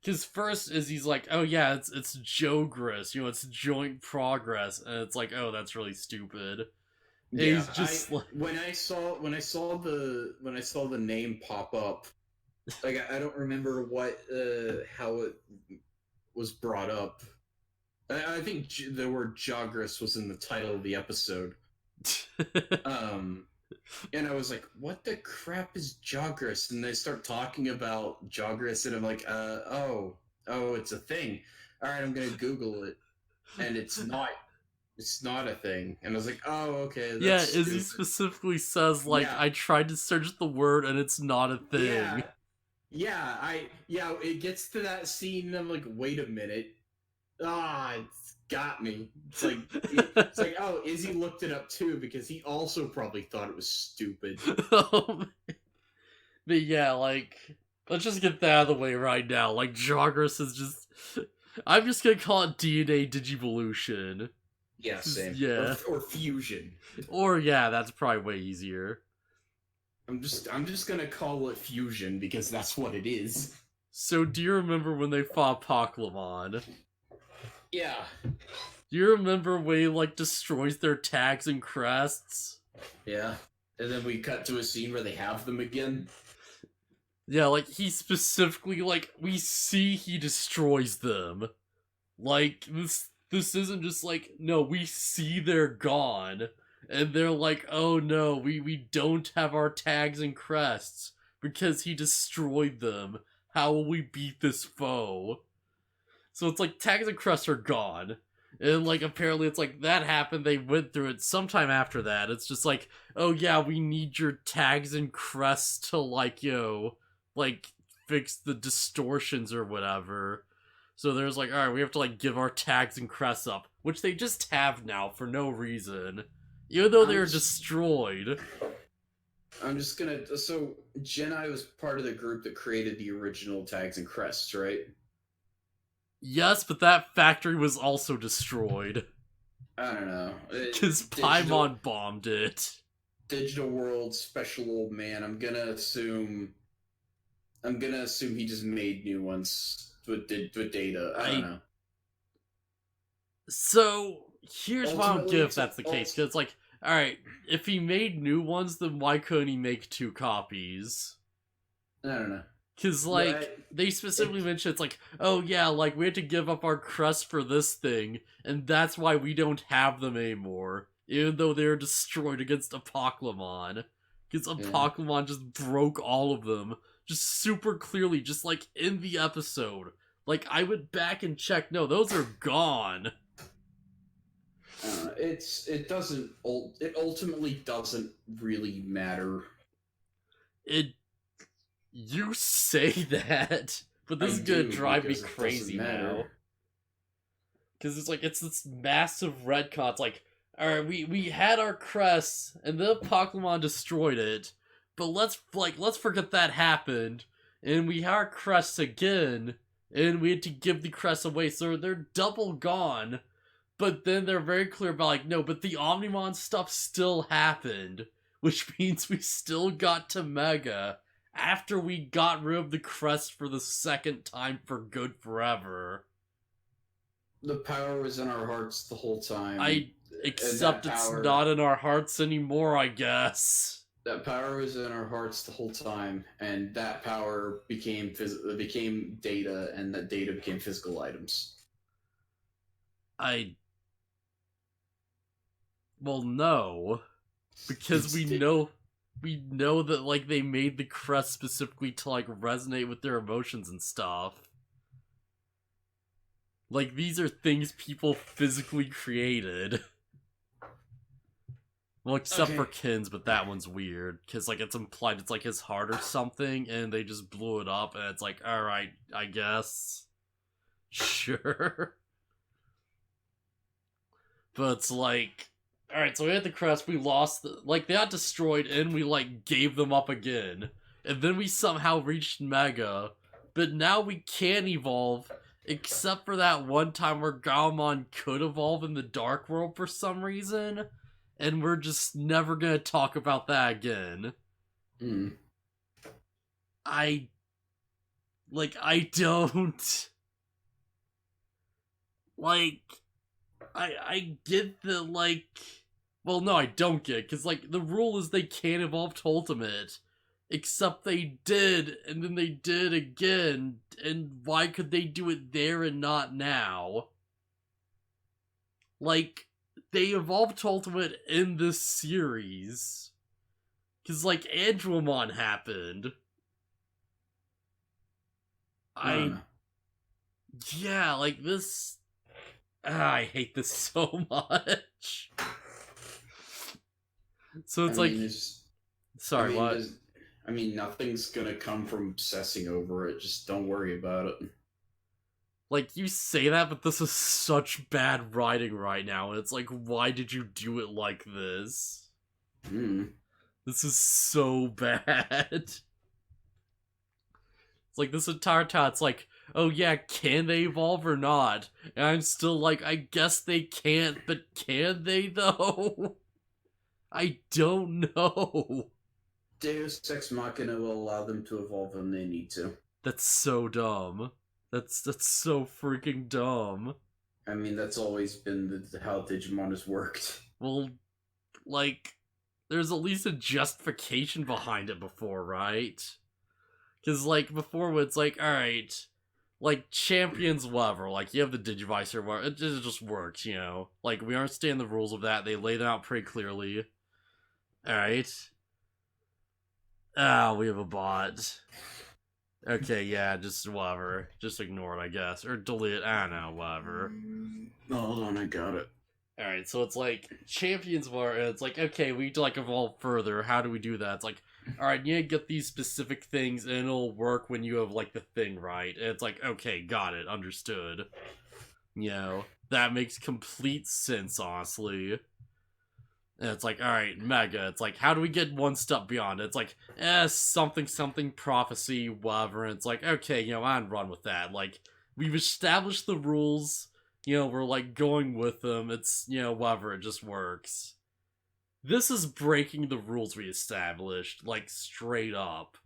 Because first is he's like, oh yeah, it's Jogris, it's joint progress, and it's like, oh, that's really stupid. Yeah, he's just when I saw the name pop up, like I don't remember how it was brought up. I think the word Jogris was in the title of the episode. And I was like, what the crap is Jogris? And they start talking about Jogris, and I'm like, oh, it's a thing. All right, I'm gonna Google it, and it's not a thing. And I was like, oh, okay. That's Izzy specifically says, like, I tried to search the word, and it's not a thing. Yeah, it gets to that scene, and I'm like, wait a minute. It's got me. It's like, oh, Izzy looked it up too, because he also probably thought it was stupid. But yeah, like, let's just get that out of the way right now. Like, Jogris is just... I'm just gonna call it DNA Digivolution. Yeah, same. Yeah. Or fusion. Or, yeah, that's probably way easier. I'm just gonna call it fusion, because that's what it is. So, do you remember when they fought Pokemon? Yeah. Do you remember when he, like, destroys their tags and crests? Yeah. And then we cut to a scene where they have them again. Yeah, like, he specifically, like, we see he destroys them. Like, this isn't just like, no, we see they're gone. And they're like, oh no, we don't have our tags and crests because he destroyed them. How will we beat this foe? So it's like, tags and crests are gone. And, like, apparently it's like, that happened, they went through it sometime after that. It's just like, oh yeah, we need your tags and crests to, like, like, fix the distortions or whatever. So there's like, alright, we have to, like, give our tags and crests up. Which they just have now for no reason. Even though they're destroyed. I'm just gonna... So, Genai was part of the group that created the original tags and crests, right? Yes, but that factory was also destroyed. I don't know. Because Paimon bombed it. Digital World special old man. I'm gonna assume he just made new ones with data. I don't know. So, here's why I don't get if that's the case. Because it's like, alright, if he made new ones, then why couldn't he make 2 copies? I don't know. Because, like, they specifically mention it's like, oh yeah, like, we had to give up our crest for this thing, and that's why we don't have them anymore. Even though they're destroyed against Apocalypse. Because Apocalypse just broke all of them. Just super clearly, just like in the episode. Like, I went back and checked, no, those are gone. It ultimately doesn't really matter. You say that, but this is gonna drive me crazy now. Because it's like, it's this massive retcon. It's like, alright, we had our crests, and then Pokemon destroyed it, but let's forget that happened, and we had our crests again, and we had to give the crest away, so they're double gone. But then they're very clear about, like, no, but the Omnimon stuff still happened, which means we still got to Mega after we got rid of the crest for the second time for good forever. The power was in our hearts the whole time. Except it's not in our hearts anymore, I guess. That power was in our hearts the whole time, and that power became data, and that data became physical items. Well, no, because we know that, like, they made the crest specifically to, like, resonate with their emotions and stuff. Like, these are things people physically created. Well, except for Kin's, but that one's weird, because, like, it's implied it's, like, his heart or something, and they just blew it up, and it's like, alright, I guess. Sure. But it's like, alright, so we had the crest, we lost, like, they got destroyed, and we, like, gave them up again. And then we somehow reached Mega, but now we can't evolve, except for that one time where Gaomon could evolve in the Dark World for some reason. And we're just never gonna talk about that again. I don't... Like, I get the, like... Well, no, I don't get, because, like, the rule is they can't evolve to Ultimate. Except they did, and then they did again, and why could they do it there and not now? Like... They evolved to Ultimate in this series. Because, like, Andromon happened. Yeah, like, this... I hate this so much. So it's Sorry, what? Nothing's gonna come from obsessing over it. Just don't worry about it. Like, you say that, but this is such bad writing right now, and it's like, why did you do it like this? This is so bad. It's like, this entire time, it's like, oh yeah, can they evolve or not? And I'm still like, I guess they can't, but can they, though? I don't know. Deus Ex Machina will allow them to evolve when they need to. That's so dumb. That's so freaking dumb. I mean, that's always been how Digimon has worked. Well, like, there's at least a justification behind it before, right? Because, like, before it's like, alright, like, champions, whatever, like, you have the Digivice or it just works, you know? Like, we understand the rules of that, they lay them out pretty clearly. Alright. Ah, we have a bot. Okay, yeah, just whatever. Just ignore it, I guess. Or delete it, I don't know, whatever. Hold on, I got it. Alright, so it's like, champions were, and it's like, okay, we need to, like, evolve further. How do we do that? It's like, alright, you need to get these specific things, and it'll work when you have, like, the thing right. And it's like, okay, got it, understood. You know, that makes complete sense, honestly. And it's like, alright, Mega. It's like, how do we get one step beyond it? It's like, something prophecy, whatever. And it's like, okay, you know, I'd run with that. Like, we've established the rules, you know, we're, like, going with them. It's, you know, whatever, it just works. This is breaking the rules we established, like, straight up.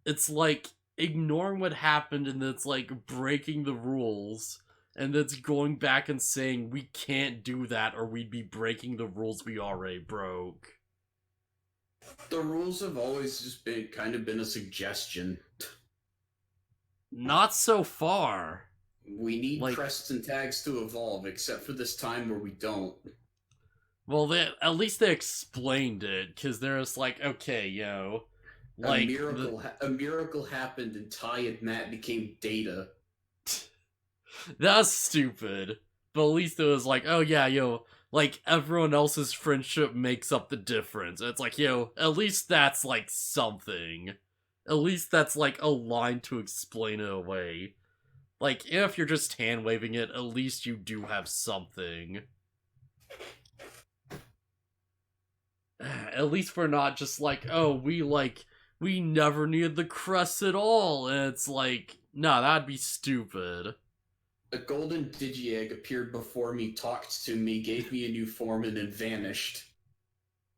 It's like, ignoring what happened, and it's like, breaking the rules. And it's going back and saying, we can't do that or we'd be breaking the rules we already broke. The rules have always just been a suggestion. Not so far. We need crests and tags to evolve, except for this time where we don't. Well, at least they explained it, because they're just like, okay, yo. Like, a miracle happened and Ty and Matt became Data. That's stupid. But at least it was like, oh yeah, yo, like, everyone else's friendship makes up the difference. And it's like, yo, at least that's, like, something. At least that's, like, a line to explain it away. Like, if you're just hand-waving it, at least you do have something. At least we're not just like, oh, we never needed the crest at all. And it's like, No, that'd be stupid. A golden Digi-Egg appeared before me, talked to me, gave me a new form, and then vanished.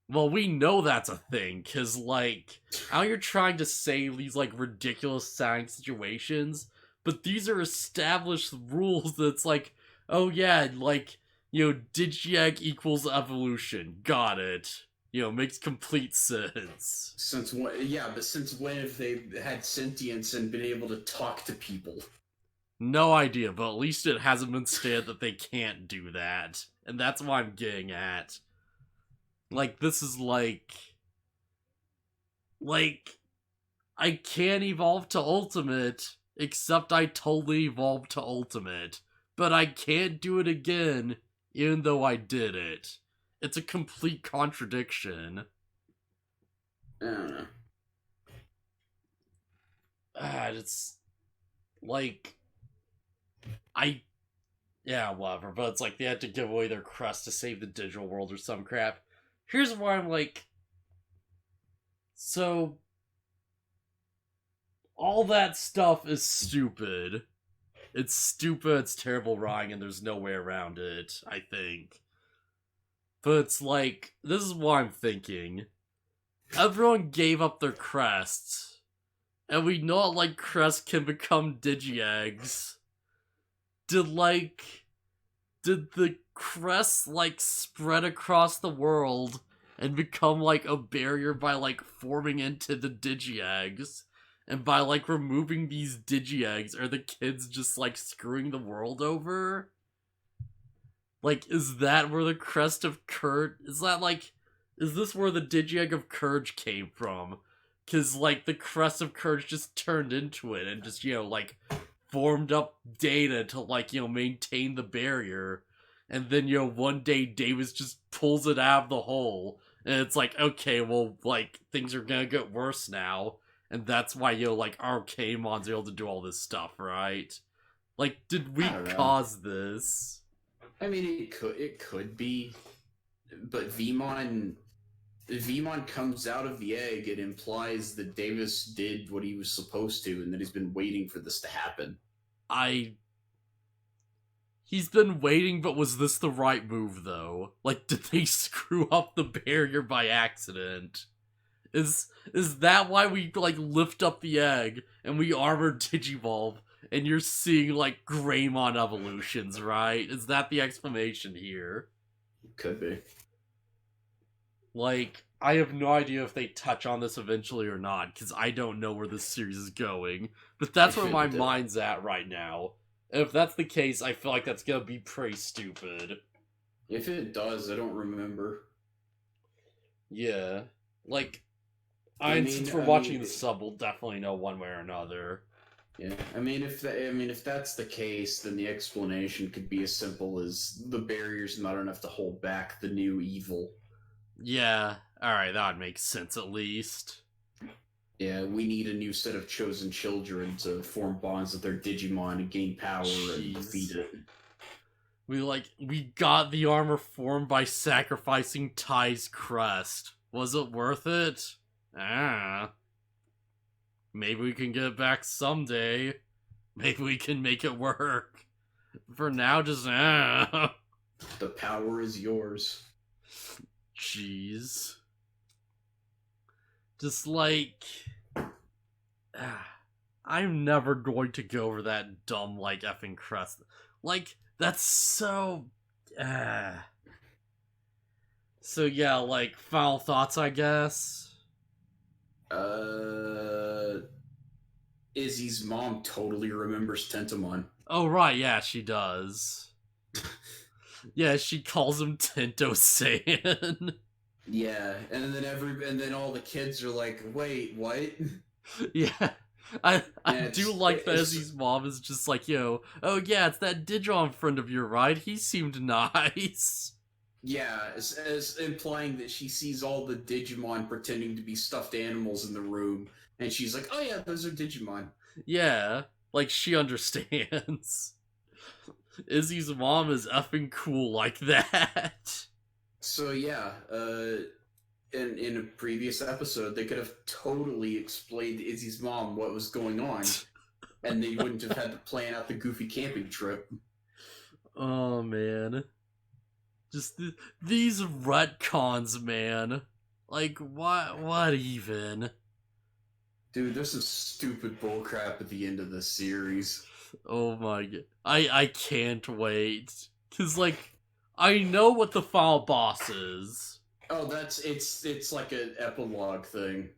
Well, we know that's a thing, because, like, I know you're trying to say these, like, ridiculous sounding situations, but these are established rules that's like, oh yeah, like, Digi-Egg equals evolution. Got it. Makes complete sense. Since when? Yeah, but since when have they had sentience and been able to talk to people? No idea, but at least it hasn't been stated that they can't do that. And that's what I'm getting at. Like, this is like, I can't evolve to Ultimate, except I totally evolved to Ultimate. But I can't do it again, even though I did it. It's a complete contradiction. I don't know. It's, like, yeah, whatever, but it's like they had to give away their crest to save the digital world or some crap. Here's where I'm like, so all that stuff is stupid. It's stupid, it's terrible writing, and there's no way around it, I think. But it's like, this is what I'm thinking. Everyone gave up their crests, and we know like crests can become Digi-Eggs. Did the crests like spread across the world and become like a barrier by like forming into the Digi-Eggs? And by like removing these Digi-Eggs, are the kids just like screwing the world over? Like, is that where the crest of courage? Is this where the Digi-Egg of courage came from? Cause like the crest of courage just turned into it and just like formed up data to like maintain the barrier, and then one day Davis just pulls it out of the hole, and it's like, okay, well, like things are gonna get worse now, and that's why like Arcanemon's able to do all this stuff, right? Like, did we cause this? I mean, it could be, but Vmon comes out of the egg. It implies that Davis did what he was supposed to, and that he's been waiting for this to happen. He's been waiting, but was this the right move, though? Like, did they screw up the barrier by accident? Is that why we, like, lift up the egg, and we armor Digivolve, and you're seeing, like, Greymon evolutions, right? Is that the explanation here? Could be. Like, I have no idea if they touch on this eventually or not, because I don't know where this series is going. But that's where my mind's at right now. And if that's the case, I feel like that's gonna be pretty stupid. If it does, I don't remember. Yeah. Like, since we're watching the sub, we'll definitely know one way or another. Yeah, if that's the case, then the explanation could be as simple as the barrier's not enough to hold back the new evil. Yeah, alright, that would make sense at least. Yeah, we need a new set of chosen children to form bonds with their Digimon and gain power and defeat it. We got the armor formed by sacrificing Ty's crest. Was it worth it? Maybe we can get it back someday. Maybe we can make it work. For now, just The power is yours. Jeez. Just like... I'm never going to go over that dumb, like, effing crest. Like, that's so... So yeah, like, final thoughts, I guess? Izzy's mom totally remembers Tentomon. Oh, right, yeah, she does. Yeah, she calls him Tento-san. Yeah, and then all the kids are like, wait, what? Yeah. I do like that Izzy's mom is just like, oh yeah, it's that Digimon friend of yours, right? He seemed nice. Yeah, as implying that she sees all the Digimon pretending to be stuffed animals in the room, and she's like, oh yeah, those are Digimon. Yeah, like she understands. Izzy's mom is effing cool like that. So yeah, in a previous episode, they could have totally explained to Izzy's mom what was going on. And they wouldn't have had to plan out the goofy camping trip. Oh, man. Just these retcons, man. Like, what even? Dude, there's some stupid bullcrap at the end of this series. Oh my god. I can't wait. Cause, like, I know what the final boss is. Oh, it's like an epilogue thing.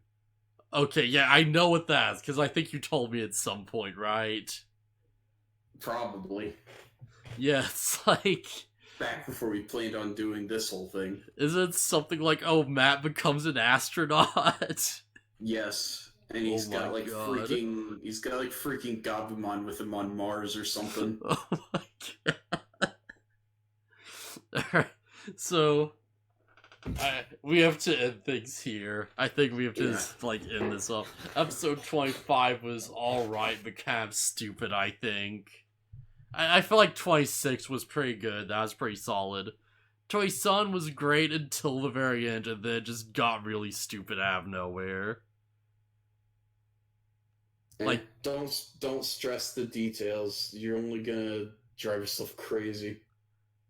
Okay, yeah, I know what that is, because I think you told me at some point, right? Probably. Yeah, it's like... Back before we planned on doing this whole thing. Is it something like, oh, Matt becomes an astronaut? Yes. And he's got like freaking Gabumon with him on Mars or something. Oh my god. Alright, so... we have to end things here. I think we have to like end this off. Episode 25 was alright, but kind of stupid, I think. I feel like 26 was pretty good. That was pretty solid. Toy-san was great until the very end, and then it just got really stupid out of nowhere. And like, don't stress the details. You're only gonna drive yourself crazy.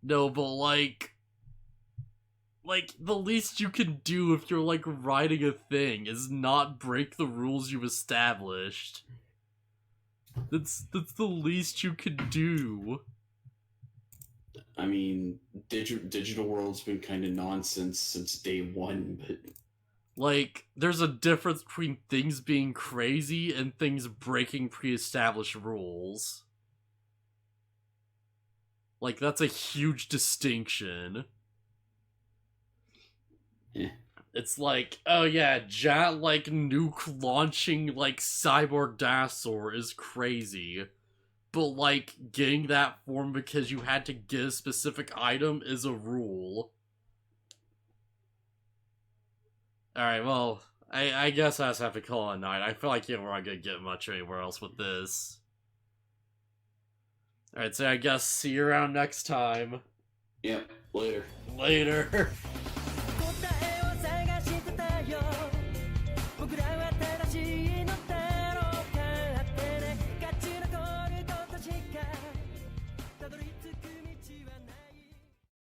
No, but like, the least you can do if you're, like, writing a thing is not break the rules you've established. That's the least you can do. I mean, Digital World's been kind of nonsense since day one, but... Like, there's a difference between things being crazy and things breaking pre-established rules. Like, that's a huge distinction. Yeah. It's like, oh yeah, like, nuke launching, like, cyborg dinosaur is crazy. But, like, getting that form because you had to get a specific item is a rule. Alright, well, I guess I just have to call it a night. I feel like we're not gonna get much anywhere else with this. Alright, so I guess see you around next time. Yep, later. Later.